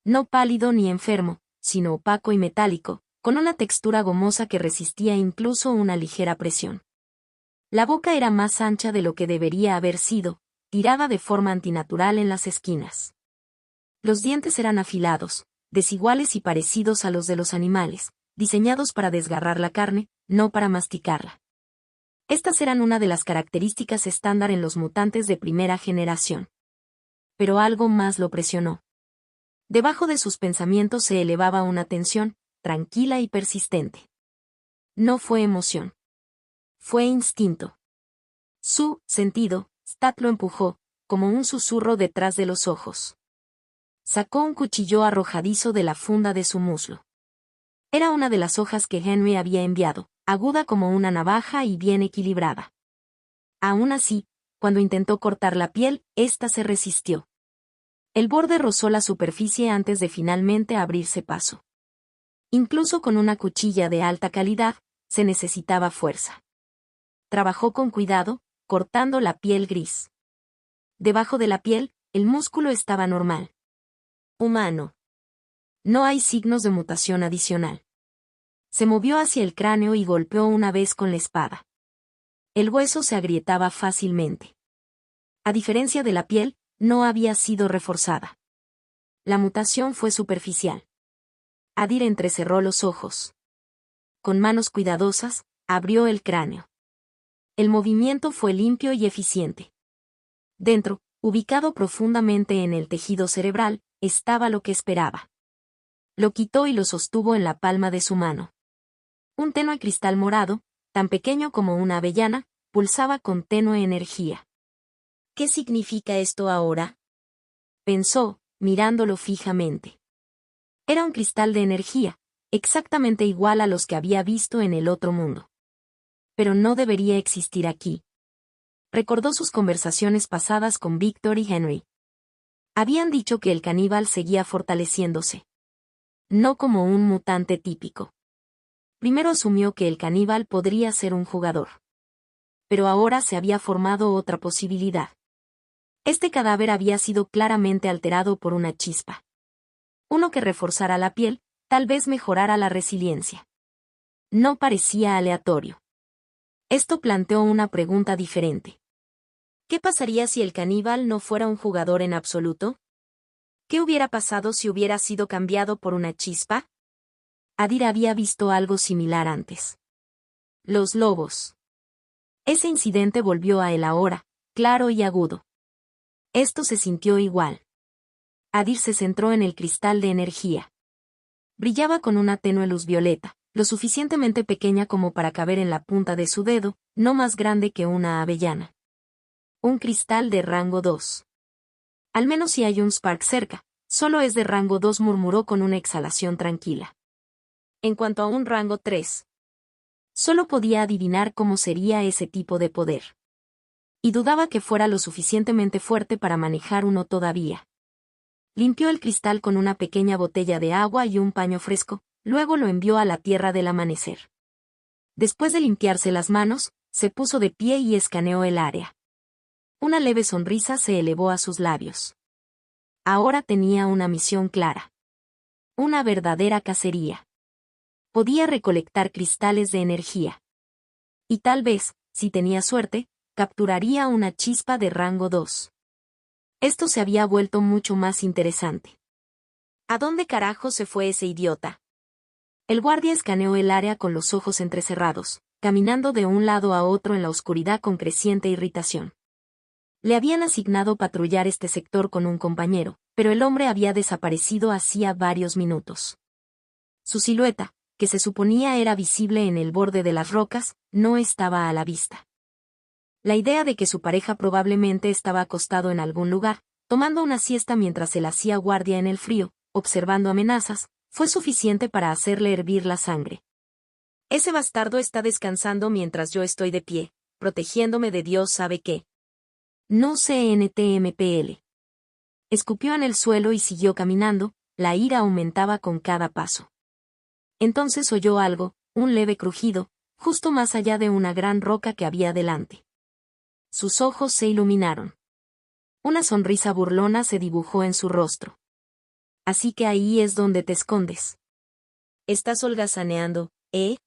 No pálido ni enfermo, sino opaco y metálico, con una textura gomosa que resistía incluso una ligera presión. La boca era más ancha de lo que debería haber sido, tirada de forma antinatural en las esquinas. Los dientes eran afilados, desiguales y parecidos a los de los animales, diseñados para desgarrar la carne, no para masticarla. Estas eran una de las características estándar en los mutantes de primera generación. Pero algo más lo presionó. Debajo de sus pensamientos se elevaba una tensión, tranquila y persistente. No fue emoción. Fue instinto. Su sentido, Stat lo empujó, como un susurro detrás de los ojos. Sacó un cuchillo arrojadizo de la funda de su muslo. Era una de las hojas que Henry había enviado, aguda como una navaja y bien equilibrada. Aún así, Cuando intentó cortar la piel, ésta se resistió. El borde rozó la superficie antes de finalmente abrirse paso. Incluso con una cuchilla de alta calidad, se necesitaba fuerza. Trabajó con cuidado, cortando la piel gris. Debajo de la piel, el músculo estaba normal. Humano. No hay signos de mutación adicional. Se movió hacia el cráneo y golpeó una vez con la espada. El hueso se agrietaba fácilmente. A diferencia de la piel, no había sido reforzada. La mutación fue superficial. Adir entrecerró los ojos. Con manos cuidadosas, abrió el cráneo. El movimiento fue limpio y eficiente. Dentro, ubicado profundamente en el tejido cerebral, estaba lo que esperaba. Lo quitó y lo sostuvo en la palma de su mano. Un tenue cristal morado, tan pequeño como una avellana, pulsaba con tenue energía. ¿Qué significa esto ahora?, pensó, mirándolo fijamente. Era un cristal de energía, exactamente igual a los que había visto en el otro mundo. Pero no debería existir aquí. Recordó sus conversaciones pasadas con Victor y Henry. Habían dicho que el caníbal seguía fortaleciéndose. No como un mutante típico. Primero asumió que el caníbal podría ser un jugador. Pero ahora se había formado otra posibilidad. Este cadáver había sido claramente alterado por una chispa. Uno que reforzara la piel, tal vez mejorara la resiliencia. No parecía aleatorio. Esto planteó una pregunta diferente. ¿Qué pasaría si el caníbal no fuera un jugador en absoluto? ¿Qué hubiera pasado si hubiera sido cambiado por una chispa? Adir había visto algo similar antes. Los lobos. Ese incidente volvió a él ahora, claro y agudo. Esto se sintió igual. Adir se centró en el cristal de energía. Brillaba con una tenue luz violeta, lo suficientemente pequeña como para caber en la punta de su dedo, no más grande que una avellana. Un cristal de rango 2. Al menos si hay un Spark cerca, solo es de rango 2, murmuró con una exhalación tranquila. En cuanto a un rango 3, solo podía adivinar cómo sería ese tipo de poder. Y dudaba que fuera lo suficientemente fuerte para manejar uno todavía. Limpió el cristal con una pequeña botella de agua y un paño fresco, luego lo envió a la tierra del amanecer. Después de limpiarse las manos, se puso de pie y escaneó el área. Una leve sonrisa se elevó a sus labios. Ahora tenía una misión clara. Una verdadera cacería. Podía recolectar cristales de energía. Y tal vez, si tenía suerte, capturaría una chispa de rango 2. Esto se había vuelto mucho más interesante. ¿A dónde carajo se fue ese idiota? El guardia escaneó el área con los ojos entrecerrados, caminando de un lado a otro en la oscuridad con creciente irritación. Le habían asignado patrullar este sector con un compañero, pero el hombre había desaparecido hacía varios minutos. Su silueta, que se suponía era visible en el borde de las rocas, no estaba a la vista. La idea de que su pareja probablemente estaba acostado en algún lugar, tomando una siesta mientras él hacía guardia en el frío, observando amenazas, fue suficiente para hacerle hervir la sangre. Ese bastardo está descansando mientras yo estoy de pie, protegiéndome de Dios sabe qué. No CNTMPL. Escupió en el suelo y siguió caminando, la ira aumentaba con cada paso. Entonces oyó algo, un leve crujido, justo más allá de una gran roca que había delante. Sus ojos se iluminaron. Una sonrisa burlona se dibujó en su rostro. Así que ahí es donde te escondes. Estás holgazaneando, ¿eh?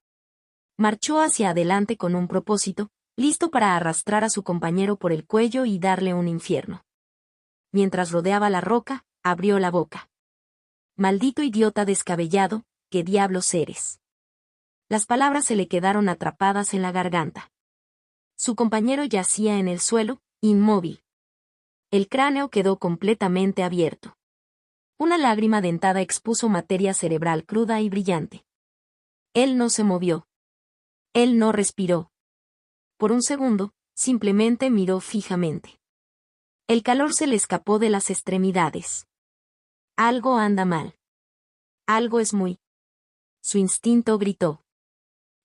Marchó hacia adelante con un propósito, listo para arrastrar a su compañero por el cuello y darle un infierno. Mientras rodeaba la roca, abrió la boca. Maldito idiota descabellado, ¿qué diablos eres? Las palabras se le quedaron atrapadas en la garganta. Su compañero yacía en el suelo, inmóvil. El cráneo quedó completamente abierto. Una lágrima dentada expuso materia cerebral cruda y brillante. Él no se movió. Él no respiró. Por un segundo, simplemente miró fijamente. El calor se le escapó de las extremidades. Algo anda mal. Algo es muy. Su instinto gritó.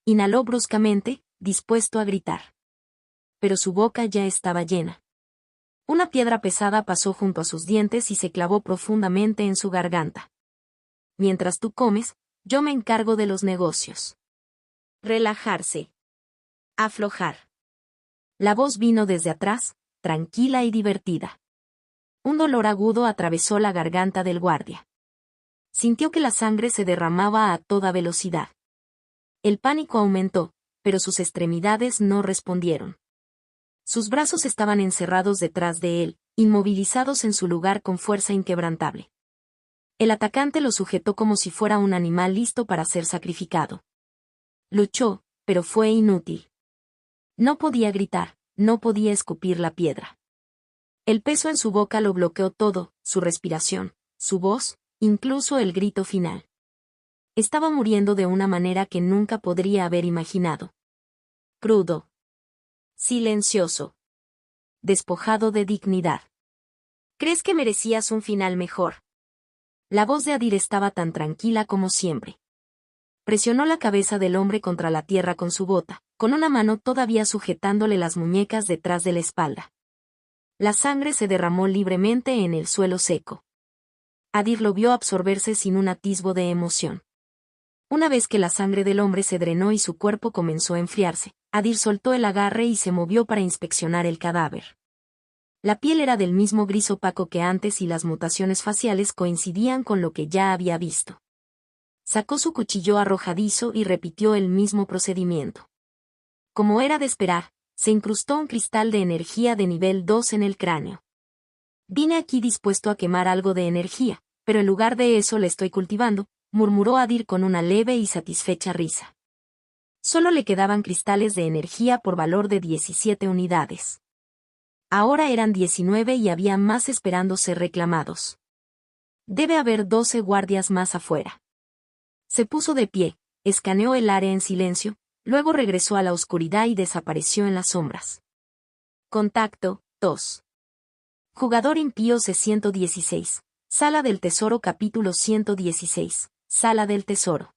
Inhaló bruscamente, dispuesto a gritar. Pero su boca ya estaba llena. Una piedra pesada pasó junto a sus dientes y se clavó profundamente en su garganta. Mientras tú comes, yo me encargo de los negocios. Relajarse. Aflojar. La voz vino desde atrás, tranquila y divertida. Un dolor agudo atravesó la garganta del guardia. Sintió que la sangre se derramaba a toda velocidad. El pánico aumentó, pero sus extremidades no respondieron. Sus brazos estaban encerrados detrás de él, inmovilizados en su lugar con fuerza inquebrantable. El atacante lo sujetó como si fuera un animal listo para ser sacrificado. Luchó, pero fue inútil. No podía gritar, no podía escupir la piedra. El peso en su boca lo bloqueó todo, su respiración, su voz, incluso el grito final. Estaba muriendo de una manera que nunca podría haber imaginado. Crudo. Silencioso. Despojado de dignidad. ¿Crees que merecías un final mejor? La voz de Adir estaba tan tranquila como siempre. Presionó la cabeza del hombre contra la tierra con su bota, con una mano todavía sujetándole las muñecas detrás de la espalda. La sangre se derramó libremente en el suelo seco. Adir lo vio absorberse sin un atisbo de emoción. Una vez que la sangre del hombre se drenó y su cuerpo comenzó a enfriarse, Adir soltó el agarre y se movió para inspeccionar el cadáver. La piel era del mismo gris opaco que antes y las mutaciones faciales coincidían con lo que ya había visto. Sacó su cuchillo arrojadizo y repitió el mismo procedimiento. Como era de esperar, se incrustó un cristal de energía de nivel 2 en el cráneo. Vine aquí dispuesto a quemar algo de energía, pero en lugar de eso le estoy cultivando, murmuró Adir con una leve y satisfecha risa. Solo le quedaban cristales de energía por valor de 17 unidades. Ahora eran 19 y había más esperando ser reclamados. Debe haber 12 guardias más afuera. Se puso de pie, escaneó el área en silencio, luego regresó a la oscuridad y desapareció en las sombras. Contacto, tos. Jugador impío C116. Sala del Tesoro capítulo 116. Sala del Tesoro.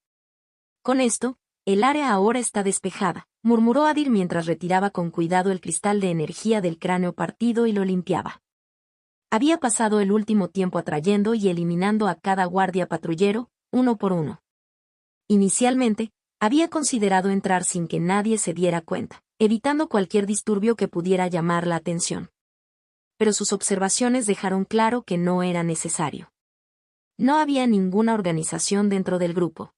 Con esto, el área ahora está despejada, murmuró Adir mientras retiraba con cuidado el cristal de energía del cráneo partido y lo limpiaba. Había pasado el último tiempo atrayendo y eliminando a cada guardia patrullero, uno por uno. Inicialmente, había considerado entrar sin que nadie se diera cuenta, evitando cualquier disturbio que pudiera llamar la atención. Pero sus observaciones dejaron claro que no era necesario. No había ninguna organización dentro del grupo.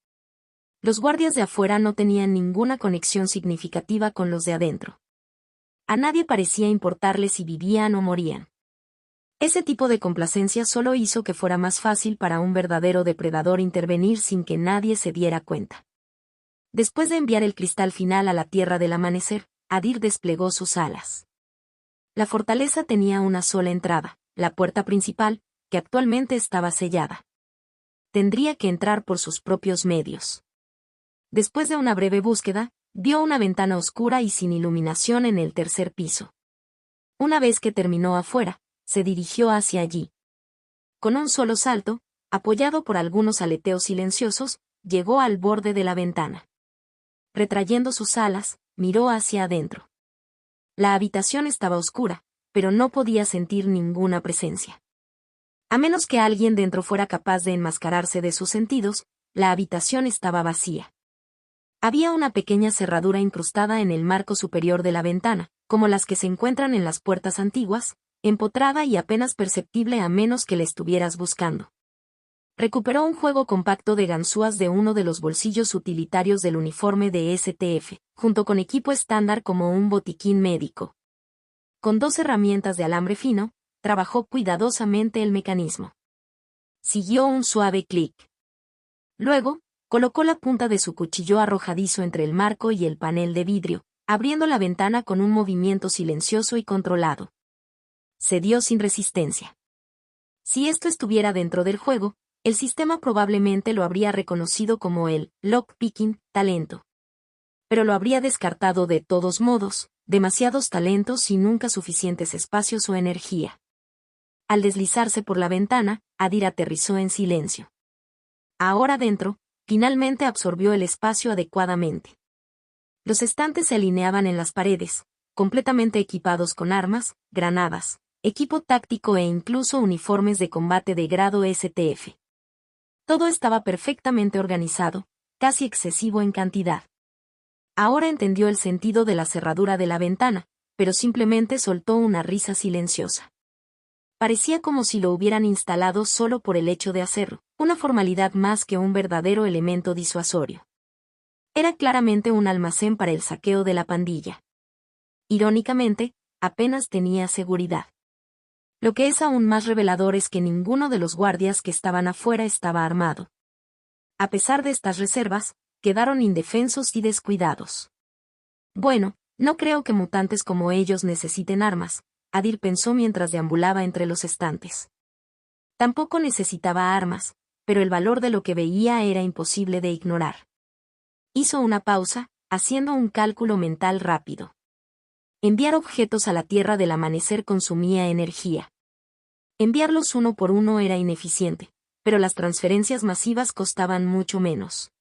Los guardias de afuera no tenían ninguna conexión significativa con los de adentro. A nadie parecía importarle si vivían o morían. Ese tipo de complacencia solo hizo que fuera más fácil para un verdadero depredador intervenir sin que nadie se diera cuenta. Después de enviar el cristal final a la tierra del amanecer, Adir desplegó sus alas. La fortaleza tenía una sola entrada, la puerta principal, que actualmente estaba sellada. Tendría que entrar por sus propios medios. Después de una breve búsqueda, vio una ventana oscura y sin iluminación en el tercer piso. Una vez que terminó afuera, se dirigió hacia allí. Con un solo salto, apoyado por algunos aleteos silenciosos, llegó al borde de la ventana. Retrayendo sus alas, miró hacia adentro. La habitación estaba oscura, pero no podía sentir ninguna presencia. A menos que alguien dentro fuera capaz de enmascararse de sus sentidos, la habitación estaba vacía. Había una pequeña cerradura incrustada en el marco superior de la ventana, como las que se encuentran en las puertas antiguas, empotrada y apenas perceptible a menos que la estuvieras buscando. Recuperó un juego compacto de ganzúas de uno de los bolsillos utilitarios del uniforme de STF, junto con equipo estándar como un botiquín médico. Con 2 herramientas de alambre fino, trabajó cuidadosamente el mecanismo. Siguió un suave clic. Luego, colocó la punta de su cuchillo arrojadizo entre el marco y el panel de vidrio, abriendo la ventana con un movimiento silencioso y controlado. Cedió sin resistencia. Si esto estuviera dentro del juego, el sistema probablemente lo habría reconocido como el lockpicking talento. Pero lo habría descartado de todos modos, demasiados talentos y nunca suficientes espacios o energía. Al deslizarse por la ventana, Adir aterrizó en silencio. Ahora dentro, finalmente absorbió el espacio adecuadamente. Los estantes se alineaban en las paredes, completamente equipados con armas, granadas, equipo táctico e incluso uniformes de combate de grado STF. Todo estaba perfectamente organizado, casi excesivo en cantidad. Ahora entendió el sentido de la cerradura de la ventana, pero simplemente soltó una risa silenciosa. Parecía como si lo hubieran instalado solo por el hecho de hacerlo, una formalidad más que un verdadero elemento disuasorio. Era claramente un almacén para el saqueo de la pandilla. Irónicamente, apenas tenía seguridad. Lo que es aún más revelador es que ninguno de los guardias que estaban afuera estaba armado. A pesar de estas reservas, quedaron indefensos y descuidados. Bueno, no creo que mutantes como ellos necesiten armas, Adir pensó mientras deambulaba entre los estantes. Tampoco necesitaba armas, pero el valor de lo que veía era imposible de ignorar. Hizo una pausa, haciendo un cálculo mental rápido. Enviar objetos a la Tierra del Amanecer consumía energía. Enviarlos uno por uno era ineficiente, pero las transferencias masivas costaban mucho menos.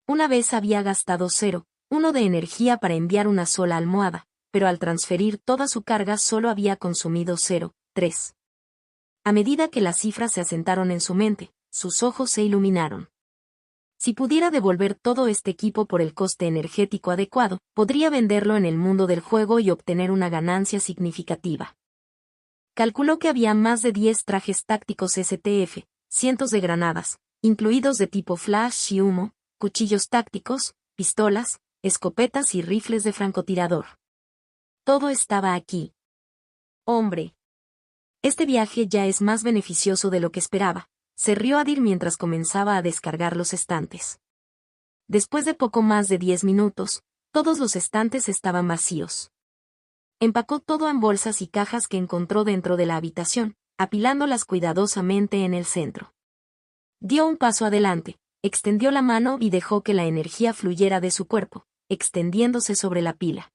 Una vez había gastado 0,1 de energía para enviar una sola almohada, pero al transferir toda su carga solo había consumido 0,3. A medida que las cifras se asentaron en su mente, sus ojos se iluminaron. Si pudiera devolver todo este equipo por el coste energético adecuado, podría venderlo en el mundo del juego y obtener una ganancia significativa. Calculó que había más de 10 trajes tácticos STF, cientos de granadas, incluidos de tipo flash y humo, cuchillos tácticos, pistolas, escopetas y rifles de francotirador. Todo estaba aquí. Hombre. Este viaje ya es más beneficioso de lo que esperaba, se rió Adir mientras comenzaba a descargar los estantes. Después de poco más de 10 minutos, todos los estantes estaban vacíos. Empacó todo en bolsas y cajas que encontró dentro de la habitación, apilándolas cuidadosamente en el centro. Dio un paso adelante, extendió la mano y dejó que la energía fluyera de su cuerpo, extendiéndose sobre la pila.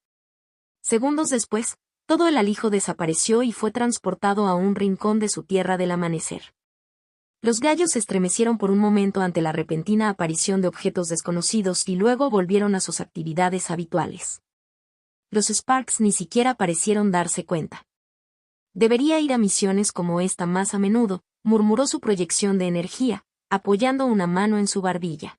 Segundos después, todo el alijo desapareció y fue transportado a un rincón de su Tierra del Amanecer. Los gallos se estremecieron por un momento ante la repentina aparición de objetos desconocidos y luego volvieron a sus actividades habituales. Los Sparks ni siquiera parecieron darse cuenta. Debería ir a misiones como esta más a menudo, murmuró su proyección de energía, apoyando una mano en su barbilla.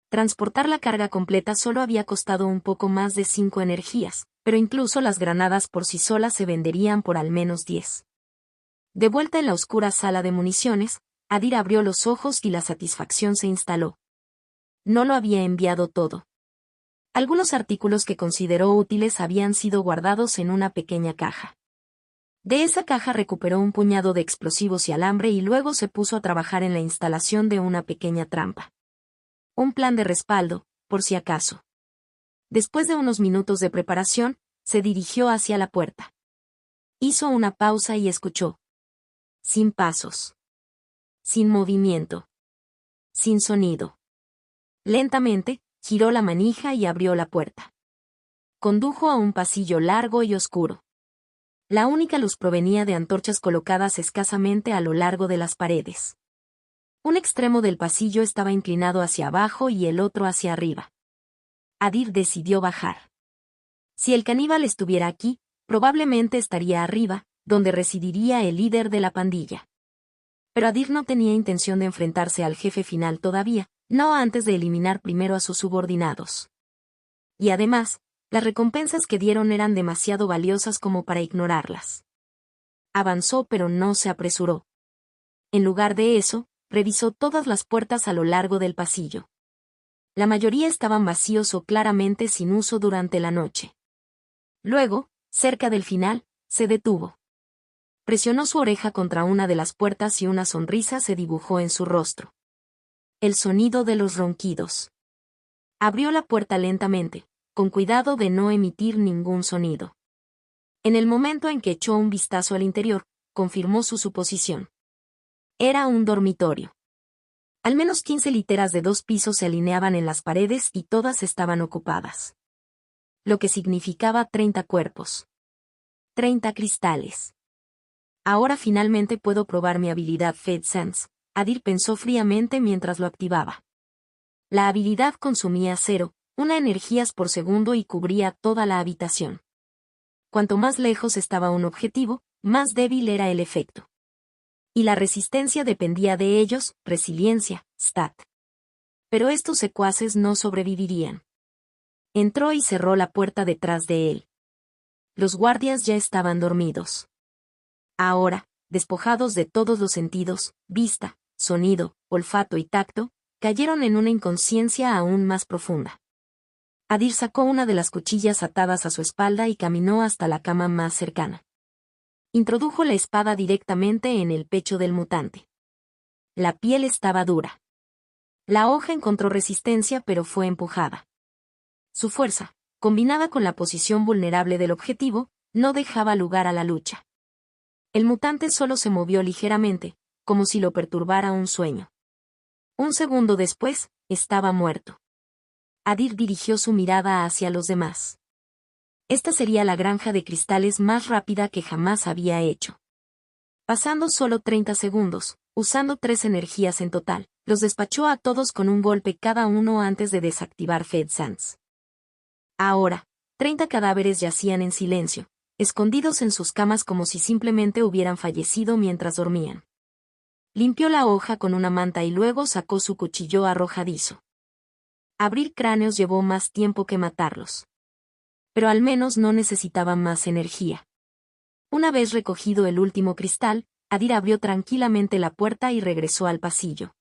Transportar la carga completa solo había costado un poco más de 5 energías, pero incluso las granadas por sí solas se venderían por al menos 10. De vuelta en la oscura sala de municiones, Adir abrió los ojos y la satisfacción se instaló. No lo había enviado todo. Algunos artículos que consideró útiles habían sido guardados en una pequeña caja. De esa caja recuperó un puñado de explosivos y alambre y luego se puso a trabajar en la instalación de una pequeña trampa. Un plan de respaldo, por si acaso. Después de unos minutos de preparación, se dirigió hacia la puerta. Hizo una pausa y escuchó. Sin pasos. Sin movimiento. Sin sonido. Lentamente, giró la manija y abrió la puerta. Condujo a un pasillo largo y oscuro. La única luz provenía de antorchas colocadas escasamente a lo largo de las paredes. Un extremo del pasillo estaba inclinado hacia abajo y el otro hacia arriba. Adir decidió bajar. Si el caníbal estuviera aquí, probablemente estaría arriba, donde residiría el líder de la pandilla. Pero Adir no tenía intención de enfrentarse al jefe final todavía, no antes de eliminar primero a sus subordinados. Y además, las recompensas que dieron eran demasiado valiosas como para ignorarlas. Avanzó pero no se apresuró. En lugar de eso, revisó todas las puertas a lo largo del pasillo. La mayoría estaban vacíos o claramente sin uso durante la noche. Luego, cerca del final, se detuvo. Presionó su oreja contra una de las puertas y una sonrisa se dibujó en su rostro. El sonido de los ronquidos. Abrió la puerta lentamente, con cuidado de no emitir ningún sonido. En el momento en que echó un vistazo al interior, confirmó su suposición. Era un dormitorio. Al menos 15 literas de 2 pisos se alineaban en las paredes y todas estaban ocupadas. Lo que significaba 30 cuerpos. 30 cristales. Ahora finalmente puedo probar mi habilidad Fade Sense, Adir pensó fríamente mientras lo activaba. La habilidad consumía 0,1 energías por segundo y cubría toda la habitación. Cuanto más lejos estaba un objetivo, más débil era el efecto. Y la resistencia dependía de ellos, resiliencia, stat. Pero estos secuaces no sobrevivirían. Entró y cerró la puerta detrás de él. Los guardias ya estaban dormidos. Ahora, despojados de todos los sentidos, vista, sonido, olfato y tacto, cayeron en una inconsciencia aún más profunda. Adir sacó una de las cuchillas atadas a su espalda y caminó hasta la cama más cercana. Introdujo la espada directamente en el pecho del mutante. La piel estaba dura. La hoja encontró resistencia pero fue empujada. Su fuerza, combinada con la posición vulnerable del objetivo, no dejaba lugar a la lucha. El mutante solo se movió ligeramente, como si lo perturbara un sueño. Un segundo después, estaba muerto. Adir dirigió su mirada hacia los demás. Esta sería la granja de cristales más rápida que jamás había hecho. Pasando solo 30 segundos, usando 3 energías en total, los despachó a todos con un golpe cada uno antes de desactivar Fed Sans. Ahora, 30 cadáveres yacían en silencio, escondidos en sus camas como si simplemente hubieran fallecido mientras dormían. Limpió la hoja con una manta y luego sacó su cuchillo arrojadizo. Abrir cráneos llevó más tiempo que matarlos. Pero al menos no necesitaba más energía. Una vez recogido el último cristal, Adir abrió tranquilamente la puerta y regresó al pasillo.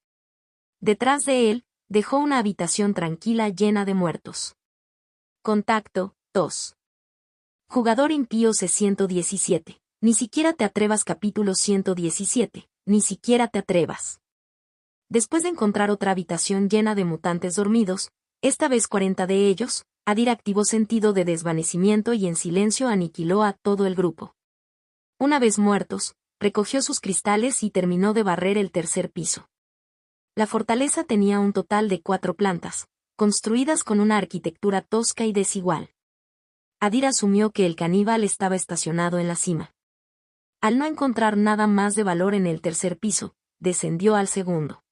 Detrás de él, dejó una habitación tranquila llena de muertos. Contacto, tos. Jugador impío C117. Ni siquiera te atrevas. Capítulo 117. Ni siquiera te atrevas. Después de encontrar otra habitación llena de mutantes dormidos, esta vez 40 de ellos, Adir activó sentido de desvanecimiento y en silencio aniquiló a todo el grupo. Una vez muertos, recogió sus cristales y terminó de barrer el tercer piso. La fortaleza tenía un total de 4 plantas, construidas con una arquitectura tosca y desigual. Adir asumió que el caníbal estaba estacionado en la cima. Al no encontrar nada más de valor en el tercer piso, descendió al segundo.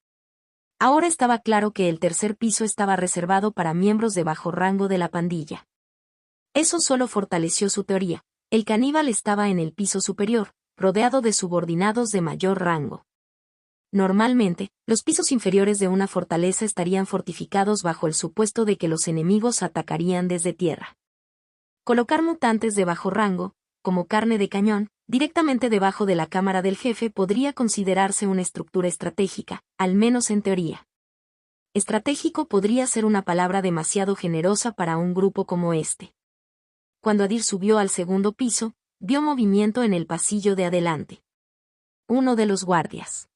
Ahora estaba claro que el tercer piso estaba reservado para miembros de bajo rango de la pandilla. Eso solo fortaleció su teoría. El caníbal estaba en el piso superior, rodeado de subordinados de mayor rango. Normalmente, los pisos inferiores de una fortaleza estarían fortificados bajo el supuesto de que los enemigos atacarían desde tierra. Colocar mutantes de bajo rango, como carne de cañón, directamente debajo de la cámara del jefe podría considerarse una estructura estratégica, al menos en teoría. Estratégico podría ser una palabra demasiado generosa para un grupo como este. Cuando Adir subió al segundo piso, vio movimiento en el pasillo de adelante. Uno de los guardias.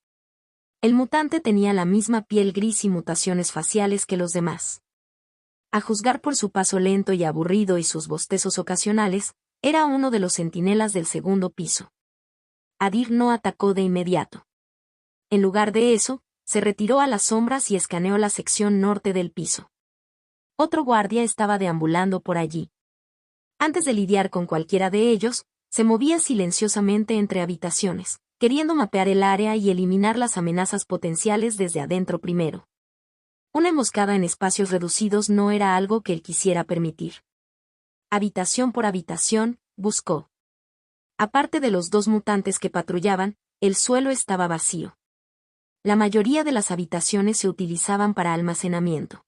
El mutante tenía la misma piel gris y mutaciones faciales que los demás. A juzgar por su paso lento y aburrido y sus bostezos ocasionales, era uno de los centinelas del segundo piso. Adir no atacó de inmediato. En lugar de eso, se retiró a las sombras y escaneó la sección norte del piso. Otro guardia estaba deambulando por allí. Antes de lidiar con cualquiera de ellos, se movía silenciosamente entre habitaciones, queriendo mapear el área y eliminar las amenazas potenciales desde adentro primero. Una emboscada en espacios reducidos no era algo que él quisiera permitir. Habitación por habitación, buscó. Aparte de los 2 mutantes que patrullaban, el suelo estaba vacío. La mayoría de las habitaciones se utilizaban para almacenamiento.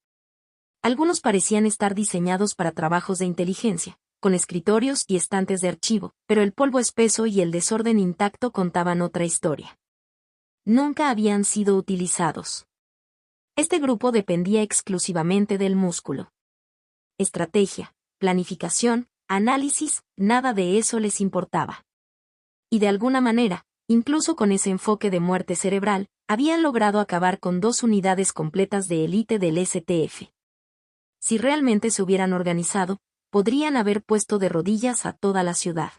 Algunos parecían estar diseñados para trabajos de inteligencia, con escritorios y estantes de archivo, pero el polvo espeso y el desorden intacto contaban otra historia. Nunca habían sido utilizados. Este grupo dependía exclusivamente del músculo. Estrategia, planificación, análisis, nada de eso les importaba. Y de alguna manera, incluso con ese enfoque de muerte cerebral, habían logrado acabar con 2 unidades completas de élite del STF. Si realmente se hubieran organizado, podrían haber puesto de rodillas a toda la ciudad.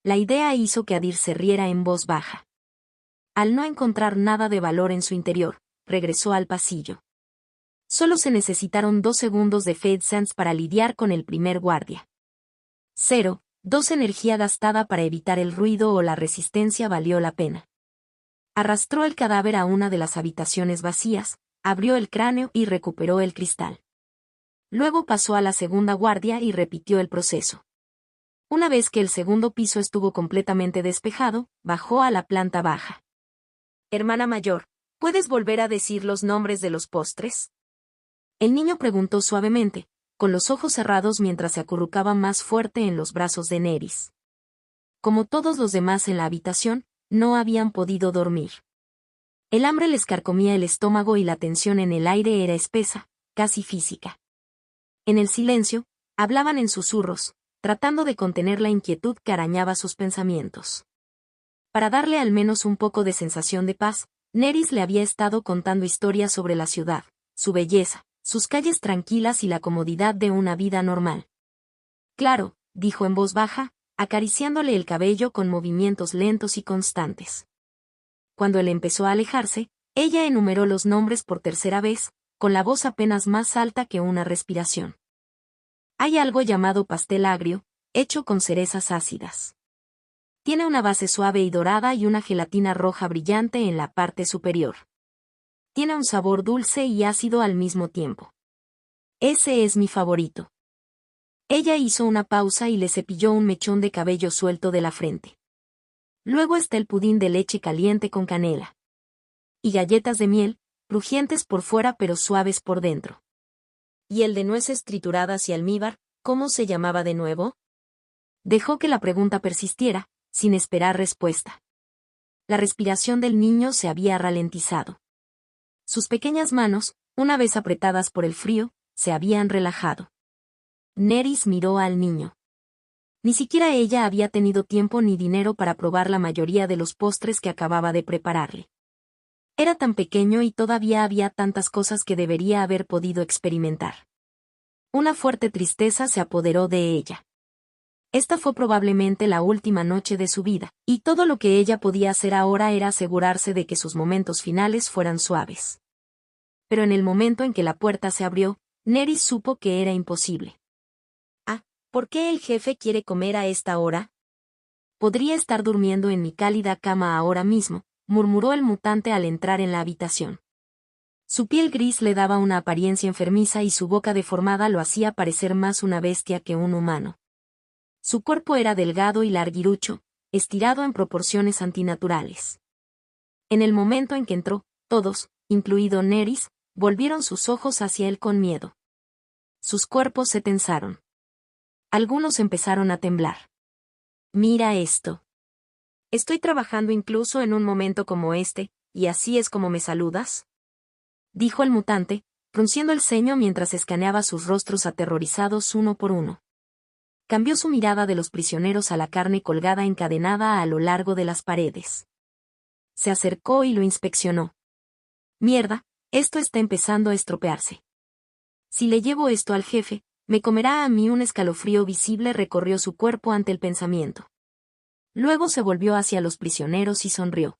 La idea hizo que Adir se riera en voz baja. Al no encontrar nada de valor en su interior, regresó al pasillo. Solo se necesitaron 2 segundos de Fade Sans para lidiar con el primer guardia. 2 energía gastada para evitar el ruido o la resistencia valió la pena. Arrastró el cadáver a una de las habitaciones vacías, abrió el cráneo y recuperó el cristal. Luego pasó a la segunda guardia y repitió el proceso. Una vez que el segundo piso estuvo completamente despejado, bajó a la planta baja. Hermana mayor, ¿puedes volver a decir los nombres de los postres? El niño preguntó suavemente, con los ojos cerrados mientras se acurrucaba más fuerte en los brazos de Nerys. Como todos los demás en la habitación, no habían podido dormir. El hambre les carcomía el estómago y la tensión en el aire era espesa, casi física. En el silencio, hablaban en susurros, tratando de contener la inquietud que arañaba sus pensamientos. Para darle al menos un poco de sensación de paz, Nerys le había estado contando historias sobre la ciudad, su belleza, sus calles tranquilas y la comodidad de una vida normal. Claro, dijo en voz baja, acariciándole el cabello con movimientos lentos y constantes. Cuando él empezó a alejarse, ella enumeró los nombres por tercera vez, con la voz apenas más alta que una respiración. Hay algo llamado pastel agrio, hecho con cerezas ácidas. Tiene una base suave y dorada y una gelatina roja brillante en la parte superior. Tiene un sabor dulce y ácido al mismo tiempo. Ese es mi favorito. Ella hizo una pausa y le cepilló un mechón de cabello suelto de la frente. Luego está el pudín de leche caliente con canela. Y galletas de miel, crujientes por fuera pero suaves por dentro. ¿Y el de nueces trituradas y almíbar, cómo se llamaba de nuevo? Dejó que la pregunta persistiera, sin esperar respuesta. La respiración del niño se había ralentizado. Sus pequeñas manos, una vez apretadas por el frío, se habían relajado. Nerys miró al niño. Ni siquiera ella había tenido tiempo ni dinero para probar la mayoría de los postres que acababa de prepararle. Era tan pequeño y todavía había tantas cosas que debería haber podido experimentar. Una fuerte tristeza se apoderó de ella. Esta fue probablemente la última noche de su vida, y todo lo que ella podía hacer ahora era asegurarse de que sus momentos finales fueran suaves. Pero en el momento en que la puerta se abrió, Nerys supo que era imposible. ¿Por qué el jefe quiere comer a esta hora? Podría estar durmiendo en mi cálida cama ahora mismo, murmuró el mutante al entrar en la habitación. Su piel gris le daba una apariencia enfermiza y su boca deformada lo hacía parecer más una bestia que un humano. Su cuerpo era delgado y larguirucho, estirado en proporciones antinaturales. En el momento en que entró, todos, incluido Nerys, volvieron sus ojos hacia él con miedo. Sus cuerpos se tensaron. Algunos empezaron a temblar. Mira esto. Estoy trabajando incluso en un momento como este, ¿y así es como me saludas? Dijo el mutante, frunciendo el ceño mientras escaneaba sus rostros aterrorizados uno por uno. Cambió su mirada de los prisioneros a la carne colgada encadenada a lo largo de las paredes. Se acercó y lo inspeccionó. Mierda, esto está empezando a estropearse. Si le llevo esto al jefe, me comerá a mí. Un escalofrío visible recorrió su cuerpo ante el pensamiento. Luego se volvió hacia los prisioneros y sonrió.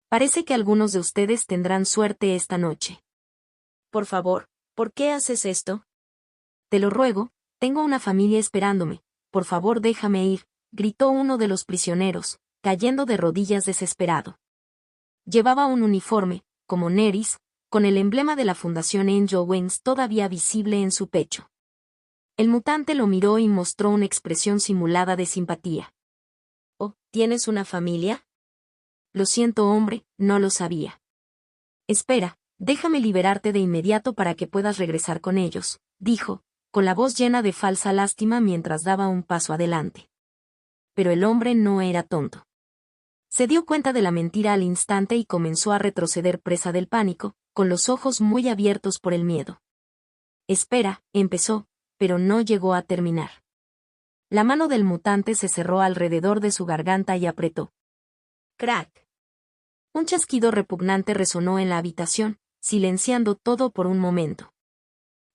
Parece que algunos de ustedes tendrán suerte esta noche. Por favor, ¿por qué haces esto? Te lo ruego, tengo una familia esperándome, por favor déjame ir, gritó uno de los prisioneros, cayendo de rodillas desesperado. Llevaba un uniforme, como Nerys, con el emblema de la Fundación Angel Wings todavía visible en su pecho. El mutante lo miró y mostró una expresión simulada de simpatía. «Oh, ¿tienes una familia?» «Lo siento, hombre, no lo sabía». «Espera, déjame liberarte de inmediato para que puedas regresar con ellos», dijo, con la voz llena de falsa lástima mientras daba un paso adelante. Pero el hombre no era tonto. Se dio cuenta de la mentira al instante y comenzó a retroceder presa del pánico, con los ojos muy abiertos por el miedo. «Espera», empezó, pero no llegó a terminar. La mano del mutante se cerró alrededor de su garganta y apretó. ¡Crack! Un chasquido repugnante resonó en la habitación, silenciando todo por un momento.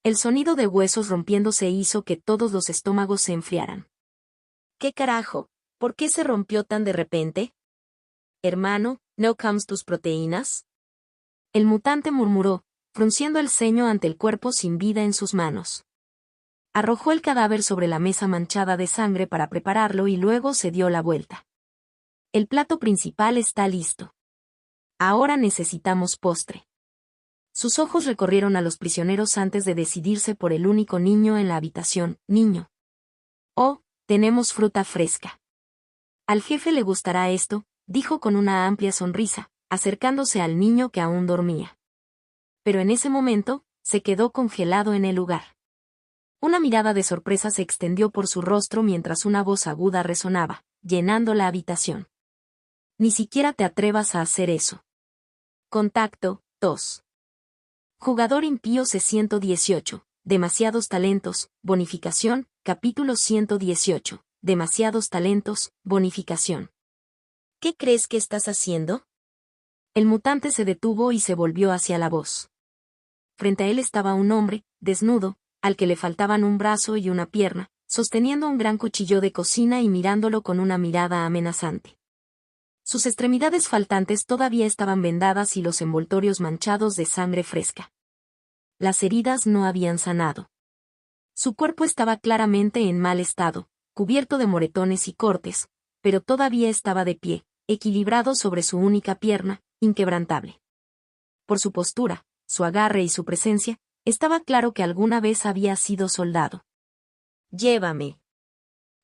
El sonido de huesos rompiéndose hizo que todos los estómagos se enfriaran. ¿Qué carajo? ¿Por qué se rompió tan de repente? Hermano, ¿no comes tus proteínas? El mutante murmuró, frunciendo el ceño ante el cuerpo sin vida en sus manos. Arrojó el cadáver sobre la mesa manchada de sangre para prepararlo y luego se dio la vuelta. El plato principal está listo. Ahora necesitamos postre. Sus ojos recorrieron a los prisioneros antes de decidirse por el único niño en la habitación. Niño. Oh, tenemos fruta fresca. Al jefe le gustará esto, dijo con una amplia sonrisa, acercándose al niño que aún dormía. Pero en ese momento, se quedó congelado en el lugar. Una mirada de sorpresa se extendió por su rostro mientras una voz aguda resonaba, llenando la habitación. Ni siquiera te atrevas a hacer eso. Contacto, tos. Jugador impío C118. Demasiados talentos, bonificación, capítulo 118. Demasiados talentos, bonificación. ¿Qué crees que estás haciendo? El mutante se detuvo y se volvió hacia la voz. Frente a él estaba un hombre, desnudo, al que le faltaban un brazo y una pierna, sosteniendo un gran cuchillo de cocina y mirándolo con una mirada amenazante. Sus extremidades faltantes todavía estaban vendadas y los envoltorios manchados de sangre fresca. Las heridas no habían sanado. Su cuerpo estaba claramente en mal estado, cubierto de moretones y cortes, pero todavía estaba de pie, equilibrado sobre su única pierna, inquebrantable. Por su postura, su agarre y su presencia, estaba claro que alguna vez había sido soldado. Llévame.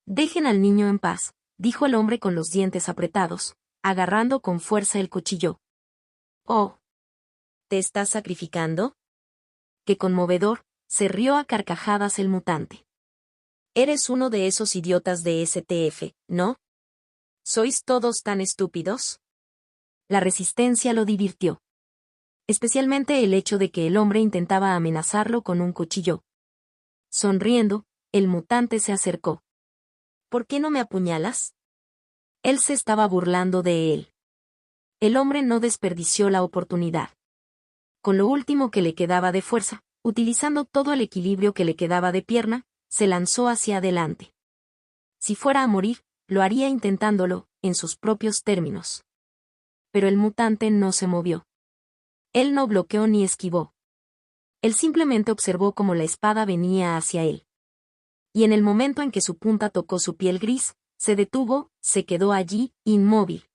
Dejen al niño en paz, dijo el hombre con los dientes apretados, agarrando con fuerza el cuchillo. Oh. ¿Te estás sacrificando? Qué conmovedor, se rió a carcajadas el mutante. Eres uno de esos idiotas de STF, ¿no? ¿Sois todos tan estúpidos? La resistencia lo divirtió. Especialmente el hecho de que el hombre intentaba amenazarlo con un cuchillo. Sonriendo, el mutante se acercó. ¿Por qué no me apuñalas? Él se estaba burlando de él. El hombre no desperdició la oportunidad. Con lo último que le quedaba de fuerza, utilizando todo el equilibrio que le quedaba de pierna, se lanzó hacia adelante. Si fuera a morir, lo haría intentándolo, en sus propios términos. Pero el mutante no se movió. Él no bloqueó ni esquivó. Él simplemente observó cómo la espada venía hacia él. Y en el momento en que su punta tocó su piel gris, se detuvo, se quedó allí, inmóvil.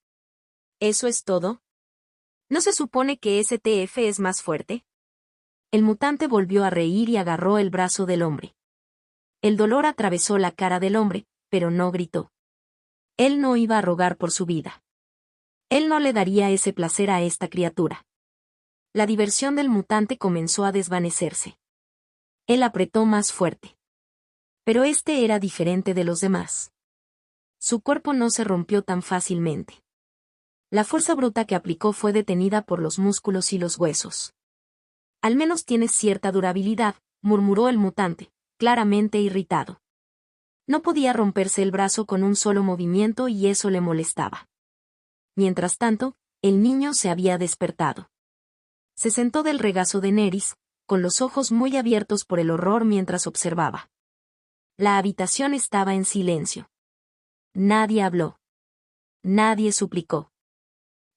¿Eso es todo? ¿No se supone que STF es más fuerte? El mutante volvió a reír y agarró el brazo del hombre. El dolor atravesó la cara del hombre, pero no gritó. Él no iba a rogar por su vida. Él no le daría ese placer a esta criatura. La diversión del mutante comenzó a desvanecerse. Él apretó más fuerte. Pero este era diferente de los demás. Su cuerpo no se rompió tan fácilmente. La fuerza bruta que aplicó fue detenida por los músculos y los huesos. Al menos tienes cierta durabilidad, murmuró el mutante, claramente irritado. No podía romperse el brazo con un solo movimiento y eso le molestaba. Mientras tanto, el niño se había despertado. Se sentó del regazo de Nerys, con los ojos muy abiertos por el horror mientras observaba. La habitación estaba en silencio. Nadie habló. Nadie suplicó.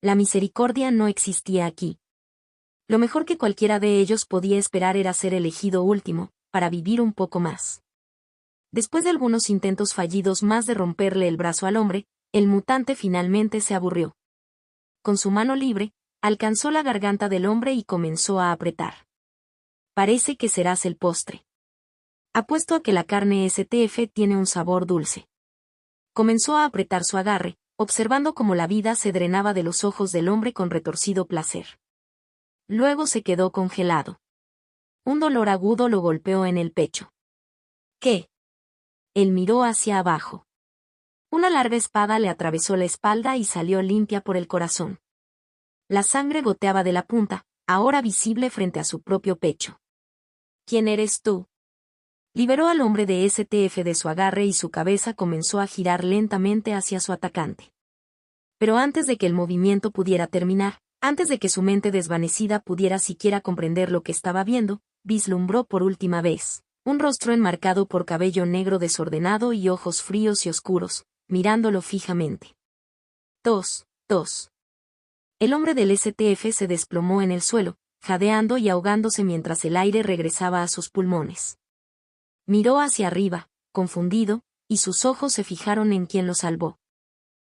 La misericordia no existía aquí. Lo mejor que cualquiera de ellos podía esperar era ser elegido último, para vivir un poco más. Después de algunos intentos fallidos más de romperle el brazo al hombre, el mutante finalmente se aburrió. Con su mano libre, alcanzó la garganta del hombre y comenzó a apretar. Parece que serás el postre. Apuesto a que la carne STF tiene un sabor dulce. Comenzó a apretar su agarre, observando cómo la vida se drenaba de los ojos del hombre con retorcido placer. Luego se quedó congelado. Un dolor agudo lo golpeó en el pecho. ¿Qué? Él miró hacia abajo. Una larga espada le atravesó la espalda y salió limpia por el corazón. La sangre goteaba de la punta, ahora visible frente a su propio pecho. ¿Quién eres tú? Liberó al hombre de STF de su agarre y su cabeza comenzó a girar lentamente hacia su atacante. Pero antes de que el movimiento pudiera terminar, antes de que su mente desvanecida pudiera siquiera comprender lo que estaba viendo, vislumbró por última vez un rostro enmarcado por cabello negro desordenado y ojos fríos y oscuros, mirándolo fijamente. Tos, tos. El hombre del STF se desplomó en el suelo, jadeando y ahogándose mientras el aire regresaba a sus pulmones. Miró hacia arriba, confundido, y sus ojos se fijaron en quien lo salvó.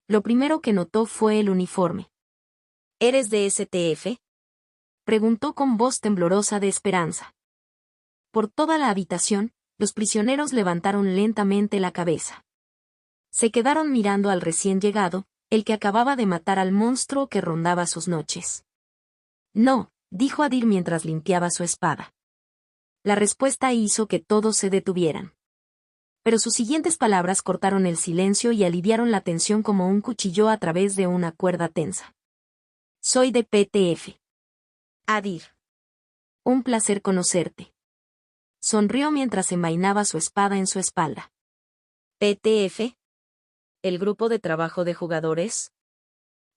Lo primero que notó fue el uniforme. ¿Eres de STF? Preguntó con voz temblorosa de esperanza. Por toda la habitación, los prisioneros levantaron lentamente la cabeza. Se quedaron mirando al recién llegado, el que acababa de matar al monstruo que rondaba sus noches. No, dijo Adir mientras limpiaba su espada. La respuesta hizo que todos se detuvieran. Pero sus siguientes palabras cortaron el silencio y aliviaron la tensión como un cuchillo a través de una cuerda tensa. Soy de PTF. Adir. Un placer conocerte. Sonrió mientras envainaba su espada en su espalda. ¿PTF? ¿El grupo de trabajo de jugadores?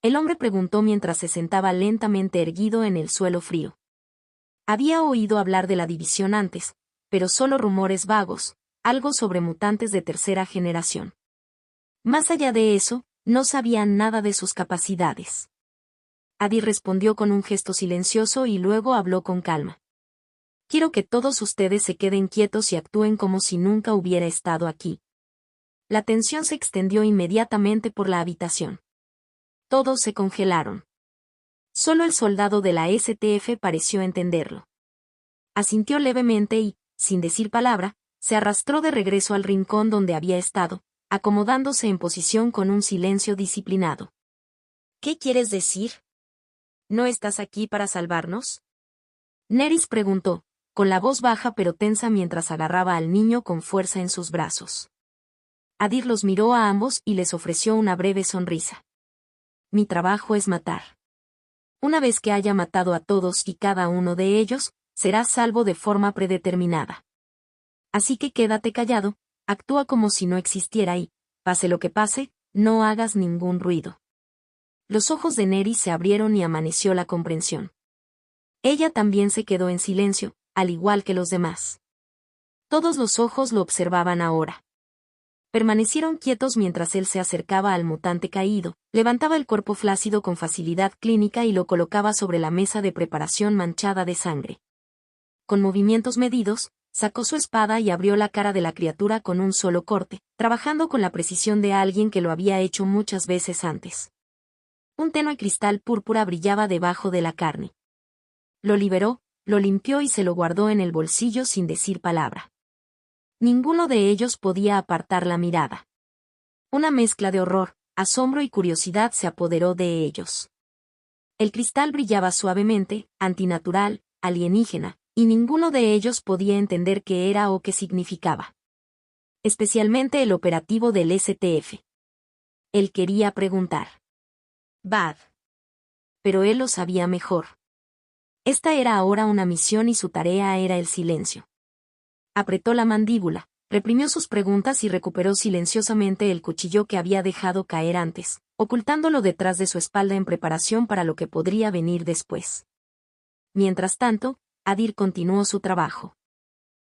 El hombre preguntó mientras se sentaba lentamente erguido en el suelo frío. Había oído hablar de la división antes, pero solo rumores vagos, algo sobre mutantes de tercera generación. Más allá de eso, no sabían nada de sus capacidades. Adir respondió con un gesto silencioso y luego habló con calma. Quiero que todos ustedes se queden quietos y actúen como si nunca hubiera estado aquí. La tensión se extendió inmediatamente por la habitación. Todos se congelaron. Solo el soldado de la STF pareció entenderlo. Asintió levemente y, sin decir palabra, se arrastró de regreso al rincón donde había estado, acomodándose en posición con un silencio disciplinado. ¿Qué quieres decir? ¿No estás aquí para salvarnos? Nerys preguntó, con la voz baja pero tensa mientras agarraba al niño con fuerza en sus brazos. Adir los miró a ambos y les ofreció una breve sonrisa. Mi trabajo es matar. Una vez que haya matado a todos y cada uno de ellos, serás salvo de forma predeterminada. Así que quédate callado, actúa como si no existiera y, pase lo que pase, no hagas ningún ruido. Los ojos de Nerys se abrieron y amaneció la comprensión. Ella también se quedó en silencio, al igual que los demás. Todos los ojos lo observaban ahora. Permanecieron quietos mientras él se acercaba al mutante caído, levantaba el cuerpo flácido con facilidad clínica y lo colocaba sobre la mesa de preparación manchada de sangre. Con movimientos medidos, sacó su espada y abrió la cara de la criatura con un solo corte, trabajando con la precisión de alguien que lo había hecho muchas veces antes. Un tenue cristal púrpura brillaba debajo de la carne. Lo liberó, lo limpió y se lo guardó en el bolsillo sin decir palabra. Ninguno de ellos podía apartar la mirada. Una mezcla de horror, asombro y curiosidad se apoderó de ellos. El cristal brillaba suavemente, antinatural, alienígena, y ninguno de ellos podía entender qué era o qué significaba. Especialmente el operativo del STF. Él quería preguntar. Bad. Pero él lo sabía mejor. Esta era ahora una misión y su tarea era el silencio. Apretó la mandíbula, reprimió sus preguntas y recuperó silenciosamente el cuchillo que había dejado caer antes, ocultándolo detrás de su espalda en preparación para lo que podría venir después. Mientras tanto, Adir continuó su trabajo.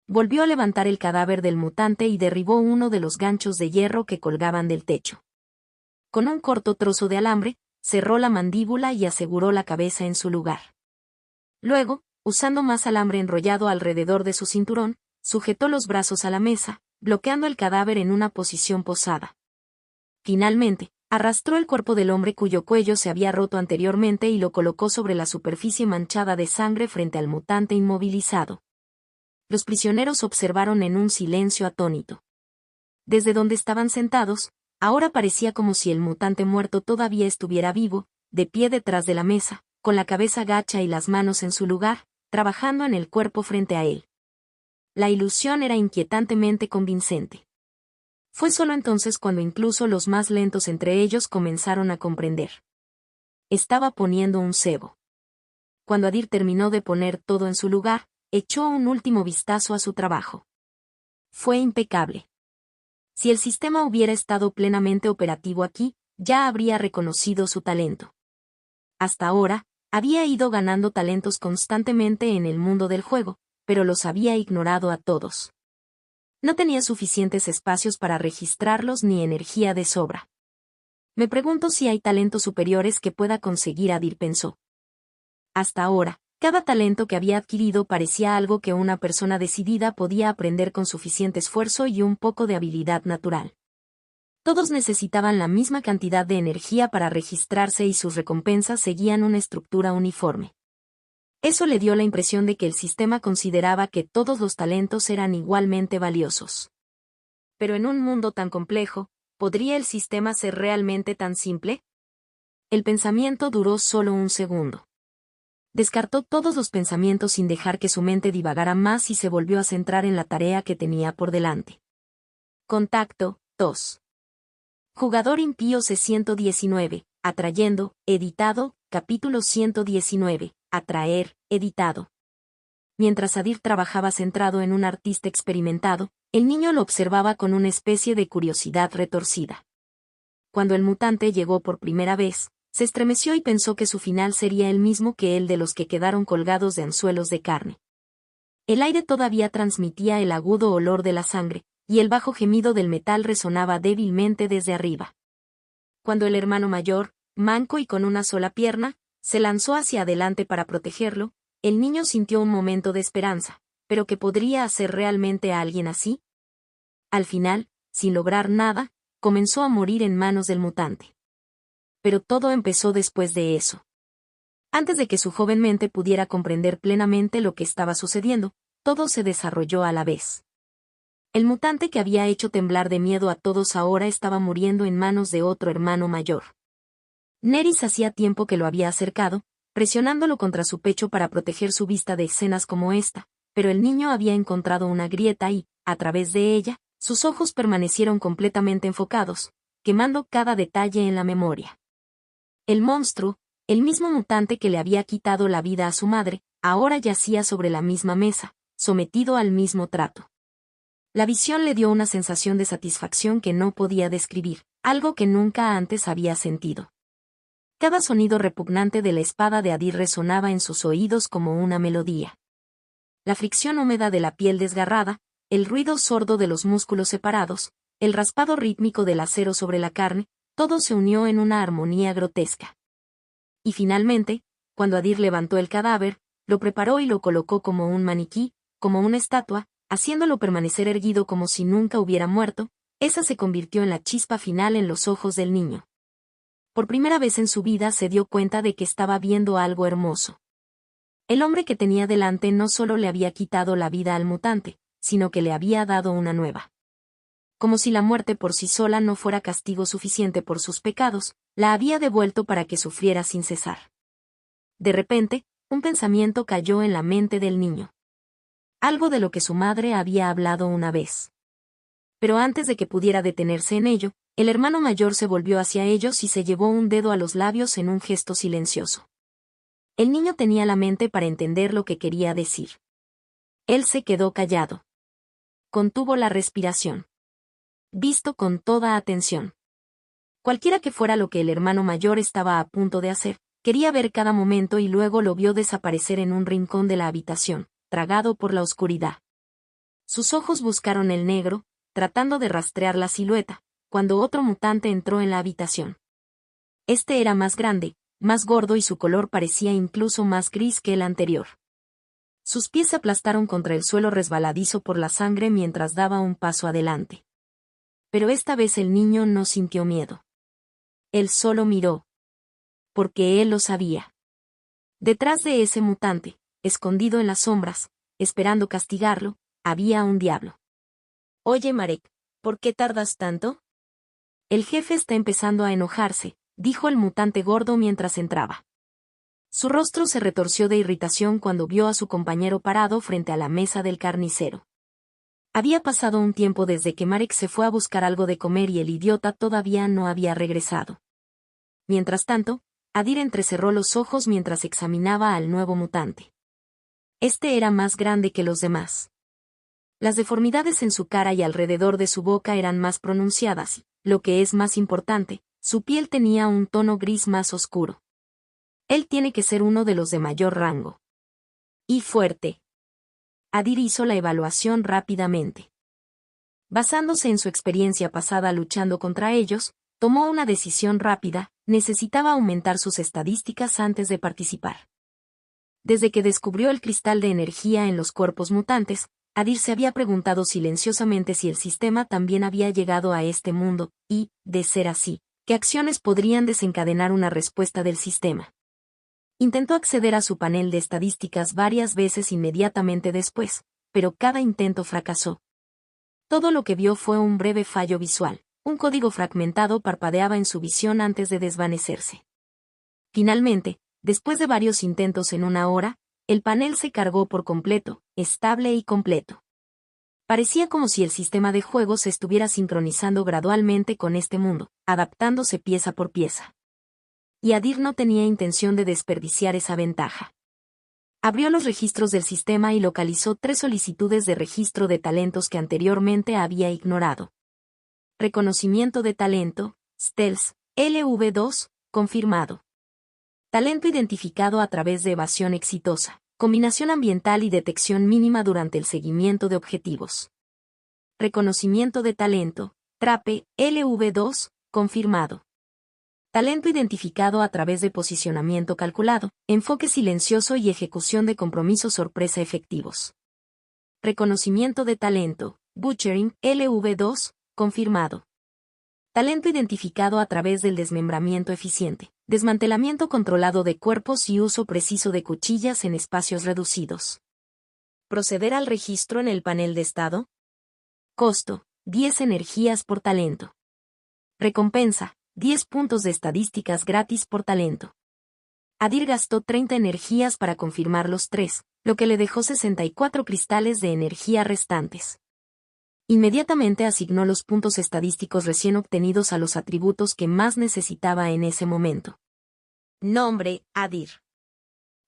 Volvió a levantar el cadáver del mutante y derribó uno de los ganchos de hierro que colgaban del techo. Con un corto trozo de alambre, cerró la mandíbula y aseguró la cabeza en su lugar. Luego, usando más alambre enrollado alrededor de su cinturón, sujetó los brazos a la mesa, bloqueando el cadáver en una posición posada. Finalmente, arrastró el cuerpo del hombre cuyo cuello se había roto anteriormente y lo colocó sobre la superficie manchada de sangre frente al mutante inmovilizado. Los prisioneros observaron en un silencio atónito. Desde donde estaban sentados, ahora parecía como si el mutante muerto todavía estuviera vivo, de pie detrás de la mesa, con la cabeza gacha y las manos en su lugar, trabajando en el cuerpo frente a él. La ilusión era inquietantemente convincente. Fue solo entonces cuando incluso los más lentos entre ellos comenzaron a comprender. Estaba poniendo un cebo. Cuando Adir terminó de poner todo en su lugar, echó un último vistazo a su trabajo. Fue impecable. Si el sistema hubiera estado plenamente operativo aquí, ya habría reconocido su talento. Hasta ahora, había ido ganando talentos constantemente en el mundo del juego, pero los había ignorado a todos. No tenía suficientes espacios para registrarlos ni energía de sobra. Me pregunto si hay talentos superiores que pueda conseguir, Adir pensó. Hasta ahora, cada talento que había adquirido parecía algo que una persona decidida podía aprender con suficiente esfuerzo y un poco de habilidad natural. Todos necesitaban la misma cantidad de energía para registrarse y sus recompensas seguían una estructura uniforme. Eso le dio la impresión de que el sistema consideraba que todos los talentos eran igualmente valiosos. Pero en un mundo tan complejo, ¿podría el sistema ser realmente tan simple? El pensamiento duró solo un segundo. Descartó todos los pensamientos sin dejar que su mente divagara más y se volvió a centrar en la tarea que tenía por delante. Contacto 2. Jugador impío C119, atrayendo, editado, capítulo 119, atraer, editado. Mientras Adir trabajaba centrado en un artista experimentado, el niño lo observaba con una especie de curiosidad retorcida. Cuando el mutante llegó por primera vez, se estremeció y pensó que su final sería el mismo que el de los que quedaron colgados de anzuelos de carne. El aire todavía transmitía el agudo olor de la sangre, y el bajo gemido del metal resonaba débilmente desde arriba. Cuando el hermano mayor, manco y con una sola pierna, se lanzó hacia adelante para protegerlo, el niño sintió un momento de esperanza, pero ¿qué podría hacer realmente a alguien así? Al final, sin lograr nada, comenzó a morir en manos del mutante. Pero todo empezó después de eso. Antes de que su joven mente pudiera comprender plenamente lo que estaba sucediendo, todo se desarrolló a la vez. El mutante que había hecho temblar de miedo a todos ahora estaba muriendo en manos de otro hermano mayor. Neris hacía tiempo que lo había acercado, presionándolo contra su pecho para proteger su vista de escenas como esta, pero el niño había encontrado una grieta y, a través de ella, sus ojos permanecieron completamente enfocados, quemando cada detalle en la memoria. El monstruo, el mismo mutante que le había quitado la vida a su madre, ahora yacía sobre la misma mesa, sometido al mismo trato. La visión le dio una sensación de satisfacción que no podía describir, algo que nunca antes había sentido. Cada sonido repugnante de la espada de Adir resonaba en sus oídos como una melodía. La fricción húmeda de la piel desgarrada, el ruido sordo de los músculos separados, el raspado rítmico del acero sobre la carne, todo se unió en una armonía grotesca. Y finalmente, cuando Adir levantó el cadáver, lo preparó y lo colocó como un maniquí, como una estatua, haciéndolo permanecer erguido como si nunca hubiera muerto, esa se convirtió en la chispa final en los ojos del niño. Por primera vez en su vida se dio cuenta de que estaba viendo algo hermoso. El hombre que tenía delante no solo le había quitado la vida al mutante, sino que le había dado una nueva. Como si la muerte por sí sola no fuera castigo suficiente por sus pecados, la había devuelto para que sufriera sin cesar. De repente, un pensamiento cayó en la mente del niño. Algo de lo que su madre había hablado una vez. Pero antes de que pudiera detenerse en ello, el hermano mayor se volvió hacia ellos y se llevó un dedo a los labios en un gesto silencioso. El niño tenía la mente para entender lo que quería decir. Él se quedó callado. Contuvo la respiración. Visto con toda atención. Cualquiera que fuera lo que el hermano mayor estaba a punto de hacer, quería ver cada momento y luego lo vio desaparecer en un rincón de la habitación, tragado por la oscuridad. Sus ojos buscaron el negro, tratando de rastrear la silueta, cuando otro mutante entró en la habitación. Este era más grande, más gordo y su color parecía incluso más gris que el anterior. Sus pies se aplastaron contra el suelo resbaladizo por la sangre mientras daba un paso adelante. Pero esta vez el niño no sintió miedo. Él solo miró. Porque él lo sabía. Detrás de ese mutante, escondido en las sombras, esperando castigarlo, había un diablo. «Oye, Marek, ¿por qué tardas tanto?» «El jefe está empezando a enojarse», dijo el mutante gordo mientras entraba. Su rostro se retorció de irritación cuando vio a su compañero parado frente a la mesa del carnicero. Había pasado un tiempo desde que Marek se fue a buscar algo de comer y el idiota todavía no había regresado. Mientras tanto, Adir entrecerró los ojos mientras examinaba al nuevo mutante. Este era más grande que los demás. Las deformidades en su cara y alrededor de su boca eran más pronunciadas y, lo que es más importante, su piel tenía un tono gris más oscuro. Él tiene que ser uno de los de mayor rango. Y fuerte. Adir hizo la evaluación rápidamente. Basándose en su experiencia pasada luchando contra ellos, tomó una decisión rápida: necesitaba aumentar sus estadísticas antes de participar. Desde que descubrió el cristal de energía en los cuerpos mutantes, Adir se había preguntado silenciosamente si el sistema también había llegado a este mundo, y, de ser así, ¿qué acciones podrían desencadenar una respuesta del sistema? Intentó acceder a su panel de estadísticas varias veces inmediatamente después, pero cada intento fracasó. Todo lo que vio fue un breve fallo visual, Un código fragmentado parpadeaba en su visión antes de desvanecerse. Finalmente, después de varios intentos en una hora, el panel se cargó por completo, estable y completo. Parecía como si el sistema de juego se estuviera sincronizando gradualmente con este mundo, adaptándose pieza por pieza. Y Adir no tenía intención de desperdiciar esa ventaja. Abrió los registros del sistema y localizó 3 solicitudes de registro de talentos que anteriormente había ignorado. Reconocimiento de talento, Stealth, LV2, confirmado. Talento identificado a través de evasión exitosa, combinación ambiental y detección mínima durante el seguimiento de objetivos. Reconocimiento de talento, Trape, LV2, confirmado. Talento identificado a través de posicionamiento calculado, enfoque silencioso y ejecución de compromisos sorpresa efectivos. Reconocimiento de talento, Butchering, LV2, confirmado. Talento identificado a través del desmembramiento eficiente, desmantelamiento controlado de cuerpos y uso preciso de cuchillas en espacios reducidos. ¿Proceder al registro en el panel de estado? Costo, 10 energías por talento. Recompensa, 10 puntos de estadísticas gratis por talento. Adir gastó 30 energías para confirmar los 3, lo que le dejó 64 cristales de energía restantes. Inmediatamente asignó los puntos estadísticos recién obtenidos a los atributos que más necesitaba en ese momento. Nombre, Adir.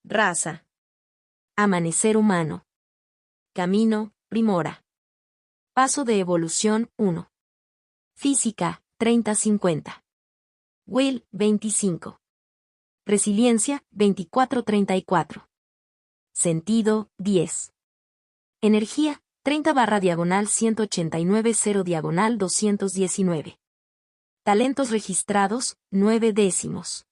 Raza. Amanecer humano. Camino, Primora. Paso de evolución, 1. Física, 30-50. Will, 25. Resiliencia, 24-34. Sentido, 10. Energía, 30/189-0/219. Talentos registrados, 9 décimos.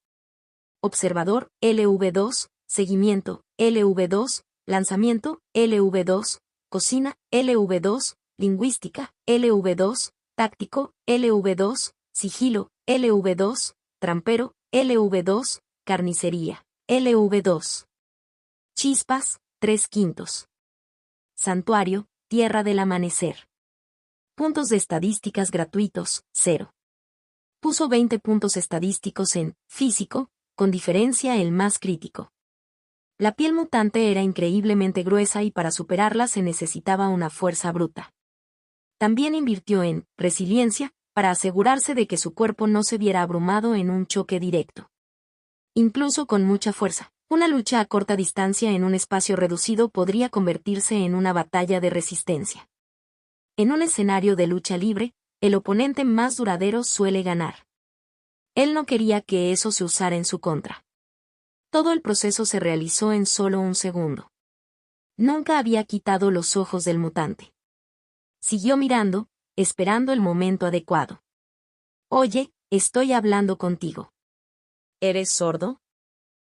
Observador, LV2, seguimiento, LV2, lanzamiento, LV2, cocina, LV2, lingüística, LV2, táctico, LV2, sigilo, LV2, trampero, LV2, carnicería, LV2. Chispas, 3/5. Santuario, Tierra del Amanecer. Puntos de estadísticas gratuitos, 0. Puso 20 puntos estadísticos en físico, con diferencia el más crítico. La piel mutante era increíblemente gruesa y para superarla se necesitaba una fuerza bruta. También invirtió en resiliencia, para asegurarse de que su cuerpo no se viera abrumado en un choque directo. Incluso con mucha fuerza, una lucha a corta distancia en un espacio reducido podría convertirse en una batalla de resistencia. En un escenario de lucha libre, el oponente más duradero suele ganar. Él no quería que eso se usara en su contra. Todo el proceso se realizó en solo un segundo. Nunca había quitado los ojos del mutante. Siguió mirando, esperando el momento adecuado. Oye, estoy hablando contigo. ¿Eres sordo?,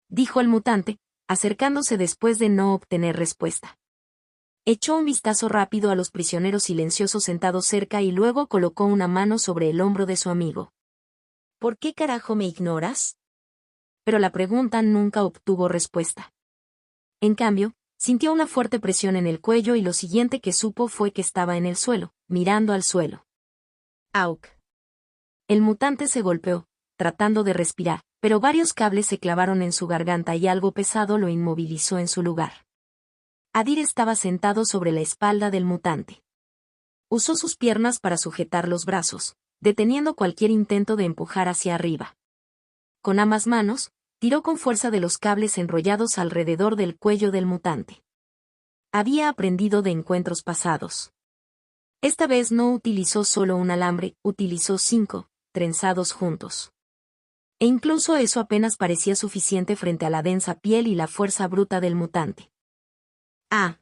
dijo el mutante, acercándose después de no obtener respuesta. Echó un vistazo rápido a los prisioneros silenciosos sentados cerca y luego colocó una mano sobre el hombro de su amigo. ¿Por qué carajo me ignoras? Pero la pregunta nunca obtuvo respuesta. En cambio, sintió una fuerte presión en el cuello y lo siguiente que supo fue que estaba en el suelo, mirando al suelo. ¡Auk! El mutante se golpeó, tratando de respirar, pero varios cables se clavaron en su garganta y algo pesado lo inmovilizó en su lugar. Adir estaba sentado sobre la espalda del mutante. Usó sus piernas para sujetar los brazos, deteniendo cualquier intento de empujar hacia arriba. Con ambas manos, tiró con fuerza de los cables enrollados alrededor del cuello del mutante. Había aprendido de encuentros pasados. Esta vez no utilizó solo un alambre, utilizó 5, trenzados juntos. E incluso eso apenas parecía suficiente frente a la densa piel y la fuerza bruta del mutante. Ah.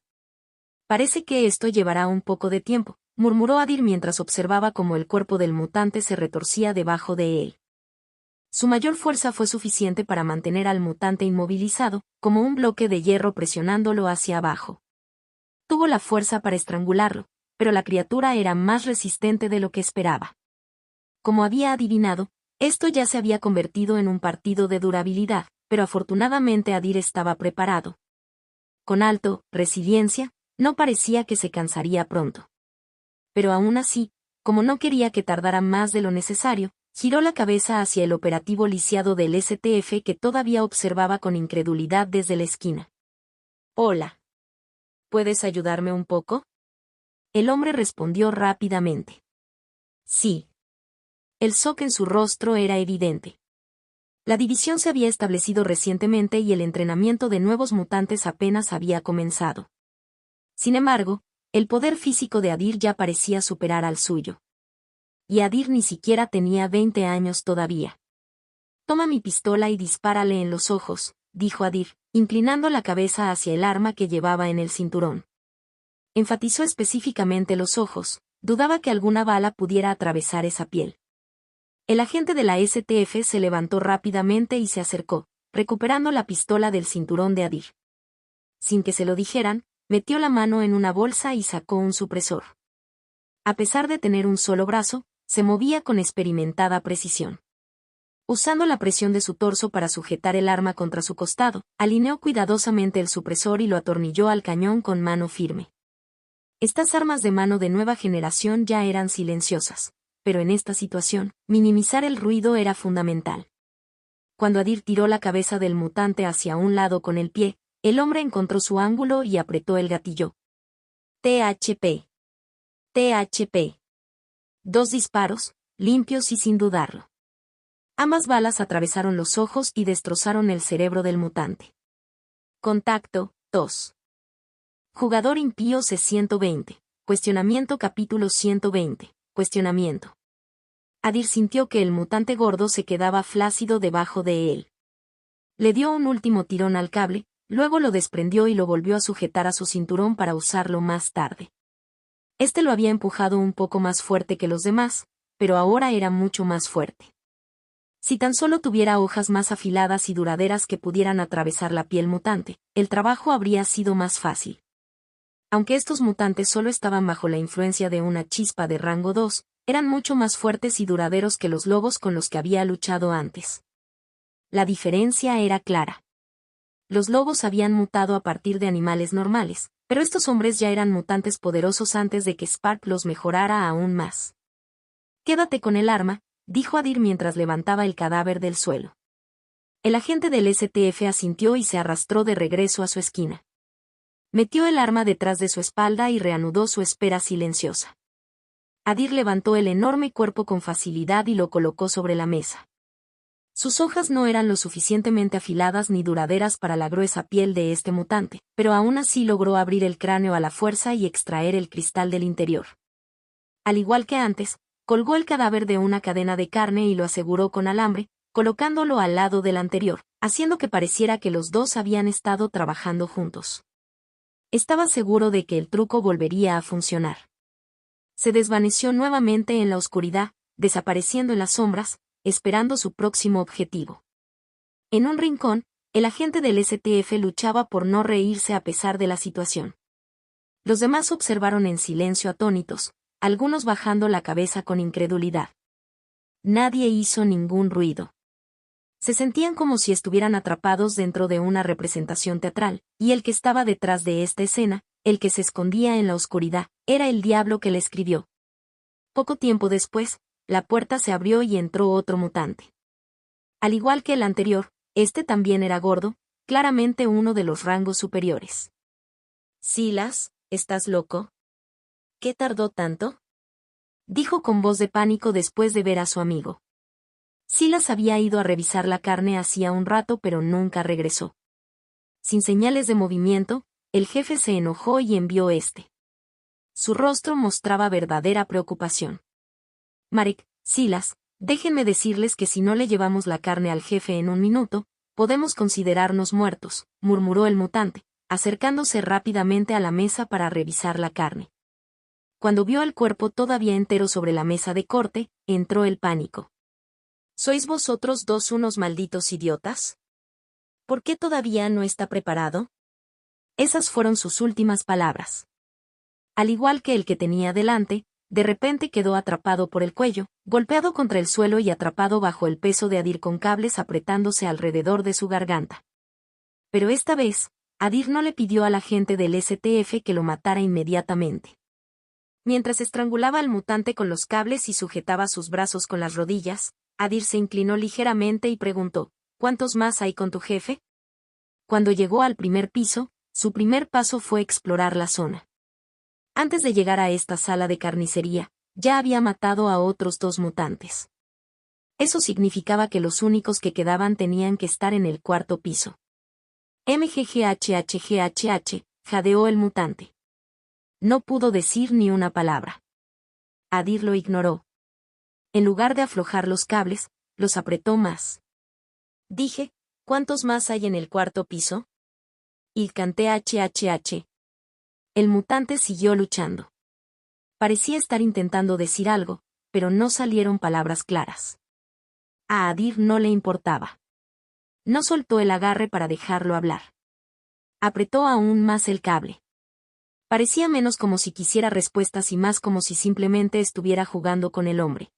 Parece que esto llevará un poco de tiempo, murmuró Adir mientras observaba cómo el cuerpo del mutante se retorcía debajo de él. Su mayor fuerza fue suficiente para mantener al mutante inmovilizado, como un bloque de hierro presionándolo hacia abajo. Tuvo la fuerza para estrangularlo, pero la criatura era más resistente de lo que esperaba. Como había adivinado, esto ya se había convertido en un partido de durabilidad, pero afortunadamente Adir estaba preparado. Con alto, resiliencia, no parecía que se cansaría pronto. Pero aún así, como no quería que tardara más de lo necesario, giró la cabeza hacia el operativo lisiado del STF que todavía observaba con incredulidad desde la esquina. «Hola. ¿Puedes ayudarme un poco?». El hombre respondió rápidamente. «Sí». El shock en su rostro era evidente. La división se había establecido recientemente y el entrenamiento de nuevos mutantes apenas había comenzado. Sin embargo, el poder físico de Adir ya parecía superar al suyo. Y Adir ni siquiera tenía 20 años todavía. «Toma mi pistola y dispárale en los ojos», dijo Adir, inclinando la cabeza hacia el arma que llevaba en el cinturón. Enfatizó específicamente los ojos, dudaba que alguna bala pudiera atravesar esa piel. El agente de la STF se levantó rápidamente y se acercó, recuperando la pistola del cinturón de Adir. Sin que se lo dijeran, metió la mano en una bolsa y sacó un supresor. A pesar de tener un solo brazo, se movía con experimentada precisión. Usando la presión de su torso para sujetar el arma contra su costado, alineó cuidadosamente el supresor y lo atornilló al cañón con mano firme. Estas armas de mano de nueva generación ya eran silenciosas, pero en esta situación, minimizar el ruido era fundamental. Cuando Adir tiró la cabeza del mutante hacia un lado con el pie, el hombre encontró su ángulo y apretó el gatillo. THP. THP. 2 disparos, limpios y sin dudarlo. Ambas balas atravesaron los ojos y destrozaron el cerebro del mutante. Contacto, 2. Jugador impío C120. Cuestionamiento capítulo 120. Cuestionamiento. Adir sintió que el mutante gordo se quedaba flácido debajo de él. Le dio un último tirón al cable, luego lo desprendió y lo volvió a sujetar a su cinturón para usarlo más tarde. Este lo había empujado un poco más fuerte que los demás, pero ahora era mucho más fuerte. Si tan solo tuviera hojas más afiladas y duraderas que pudieran atravesar la piel mutante, el trabajo habría sido más fácil. Aunque estos mutantes solo estaban bajo la influencia de una chispa de rango 2, eran mucho más fuertes y duraderos que los lobos con los que había luchado antes. La diferencia era clara. Los lobos habían mutado a partir de animales normales, pero estos hombres ya eran mutantes poderosos antes de que Spark los mejorara aún más. «Quédate con el arma», dijo Adir mientras levantaba el cadáver del suelo. El agente del STF asintió y se arrastró de regreso a su esquina. Metió el arma detrás de su espalda y reanudó su espera silenciosa. Adir levantó el enorme cuerpo con facilidad y lo colocó sobre la mesa. Sus hojas no eran lo suficientemente afiladas ni duraderas para la gruesa piel de este mutante, pero aún así logró abrir el cráneo a la fuerza y extraer el cristal del interior. Al igual que antes, colgó el cadáver de una cadena de carne y lo aseguró con alambre, colocándolo al lado del anterior, haciendo que pareciera que los dos habían estado trabajando juntos. Estaba seguro de que el truco volvería a funcionar. Se desvaneció nuevamente en la oscuridad, desapareciendo en las sombras, esperando su próximo objetivo. En un rincón, el agente del STF luchaba por no reírse a pesar de la situación. Los demás observaron en silencio atónitos, algunos bajando la cabeza con incredulidad. Nadie hizo ningún ruido. Se sentían como si estuvieran atrapados dentro de una representación teatral, y el que estaba detrás de esta escena, el que se escondía en la oscuridad, era el diablo que le escribió. Poco tiempo después, la puerta se abrió y entró otro mutante. Al igual que el anterior, este también era gordo, claramente uno de los rangos superiores. «Silas, ¿estás loco? ¿Qué tardó tanto?», dijo con voz de pánico después de ver a su amigo. Silas había ido a revisar la carne hacía un rato pero nunca regresó. Sin señales de movimiento, el jefe se enojó y envió este. Su rostro mostraba verdadera preocupación. «Marek, Silas, déjenme decirles que si no le llevamos la carne al jefe en un minuto, podemos considerarnos muertos», murmuró el mutante, acercándose rápidamente a la mesa para revisar la carne. Cuando vio el cuerpo todavía entero sobre la mesa de corte, entró el pánico. «¿Sois vosotros dos unos malditos idiotas? ¿Por qué todavía no está preparado?». Esas fueron sus últimas palabras. Al igual que el que tenía delante, de repente quedó atrapado por el cuello, golpeado contra el suelo y atrapado bajo el peso de Adir con cables apretándose alrededor de su garganta. Pero esta vez, Adir no le pidió al agente del STF que lo matara inmediatamente. Mientras estrangulaba al mutante con los cables y sujetaba sus brazos con las rodillas, Adir se inclinó ligeramente y preguntó, ¿cuántos más hay con tu jefe? Cuando llegó al primer piso, su primer paso fue explorar la zona. Antes de llegar a esta sala de carnicería, ya había matado a otros 2 mutantes. Eso significaba que los únicos que quedaban tenían que estar en el cuarto piso. MGGHHGHH, jadeó el mutante. No pudo decir ni una palabra. Adir lo ignoró. En lugar de aflojar los cables, los apretó más. Dije, ¿cuántos más hay en el cuarto piso? Y canté HHH. El mutante siguió luchando. Parecía estar intentando decir algo, pero no salieron palabras claras. A Adir no le importaba. No soltó el agarre para dejarlo hablar. Apretó aún más el cable. Parecía menos como si quisiera respuestas y más como si simplemente estuviera jugando con el hombre.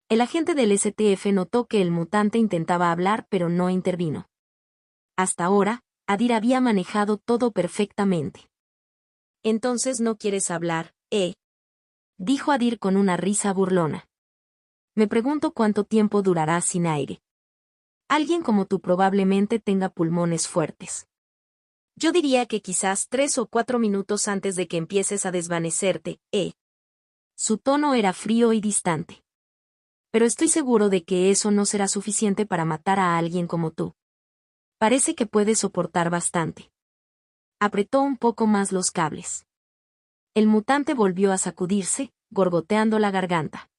El agente del STF notó que el mutante intentaba hablar pero no intervino. Hasta ahora, Adir había manejado todo perfectamente. «Entonces no quieres hablar, ¿eh?», dijo Adir con una risa burlona. «Me pregunto cuánto tiempo durarás sin aire. Alguien como tú probablemente tenga pulmones fuertes. Yo diría que quizás 3 o 4 minutos antes de que empieces a desvanecerte, ¿eh?». Su tono era frío y distante. «Pero estoy seguro de que eso no será suficiente para matar a alguien como tú. Parece que puedes soportar bastante». Apretó un poco más los cables. El mutante volvió a sacudirse, gorgoteando la garganta.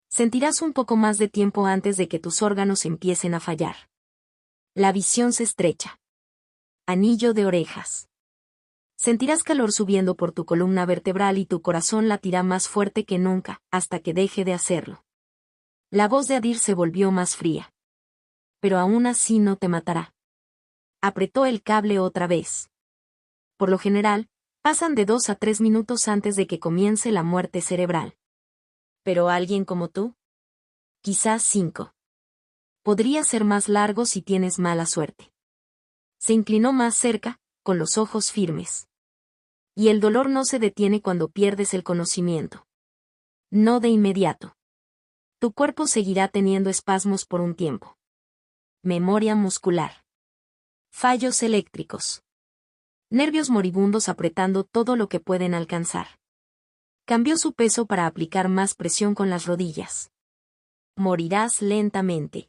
«Sentirás un poco más de tiempo antes de que tus órganos empiecen a fallar. La visión se estrecha. Anillo de orejas. Sentirás calor subiendo por tu columna vertebral y tu corazón latirá más fuerte que nunca, hasta que deje de hacerlo». La voz de Adir se volvió más fría. «Pero aún así no te matará». Apretó el cable otra vez. Por lo general, pasan de 2 a 3 minutos antes de que comience la muerte cerebral. ¿Pero alguien como tú? Quizás 5. Podría ser más largo si tienes mala suerte. Se inclinó más cerca, con los ojos firmes. Y el dolor no se detiene cuando pierdes el conocimiento. No de inmediato. Tu cuerpo seguirá teniendo espasmos por un tiempo. Memoria muscular. Fallos eléctricos. Nervios moribundos apretando todo lo que pueden alcanzar. Cambió su peso para aplicar más presión con las rodillas. Morirás lentamente.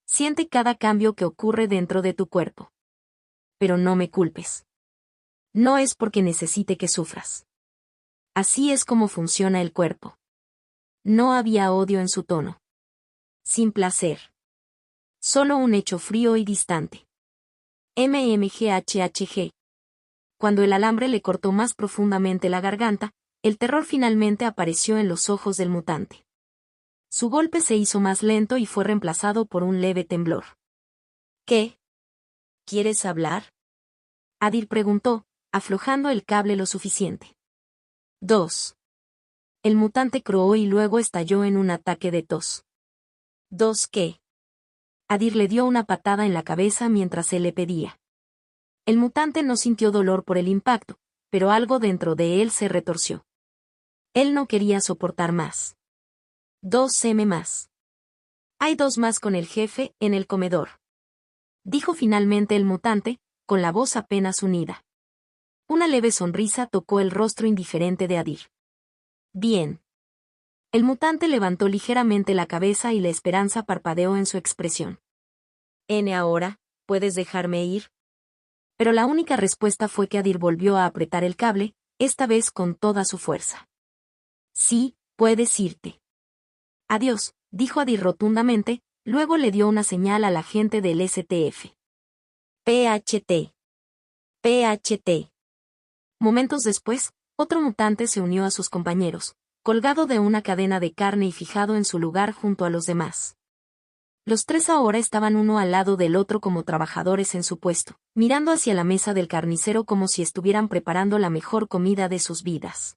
Siente cada cambio que ocurre dentro de tu cuerpo. Pero no me culpes. No es porque necesite que sufras. Así es como funciona el cuerpo. No había odio en su tono. Sin placer. Solo un hecho frío y distante. MMGHHG. Cuando el alambre le cortó más profundamente la garganta, el terror finalmente apareció en los ojos del mutante. Su golpe se hizo más lento y fue reemplazado por un leve temblor. ¿Qué? ¿Quieres hablar?, Adir preguntó, aflojando el cable lo suficiente. 2. El mutante croó y luego estalló en un ataque de tos. ¿2 qué? Adir le dio una patada en la cabeza mientras él le pedía. El mutante no sintió dolor por el impacto, pero algo dentro de él se retorció. Él no quería soportar más. 2 más. Hay 2 más con el jefe, en el comedor. Dijo finalmente el mutante, con la voz apenas unida. Una leve sonrisa tocó el rostro indiferente de Adir. Bien. El mutante levantó ligeramente la cabeza y la esperanza parpadeó en su expresión. Ahora, ¿puedes dejarme ir? Pero la única respuesta fue que Adir volvió a apretar el cable, esta vez con toda su fuerza. Sí, puedes irte. Adiós, dijo Adir rotundamente, luego le dio una señal al agente del STF. PHT. PHT. Momentos después, otro mutante se unió a sus compañeros, colgado de una cadena de carne y fijado en su lugar junto a los demás. Los 3 ahora estaban uno al lado del otro como trabajadores en su puesto, mirando hacia la mesa del carnicero como si estuvieran preparando la mejor comida de sus vidas.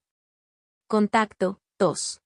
Contacto, tos.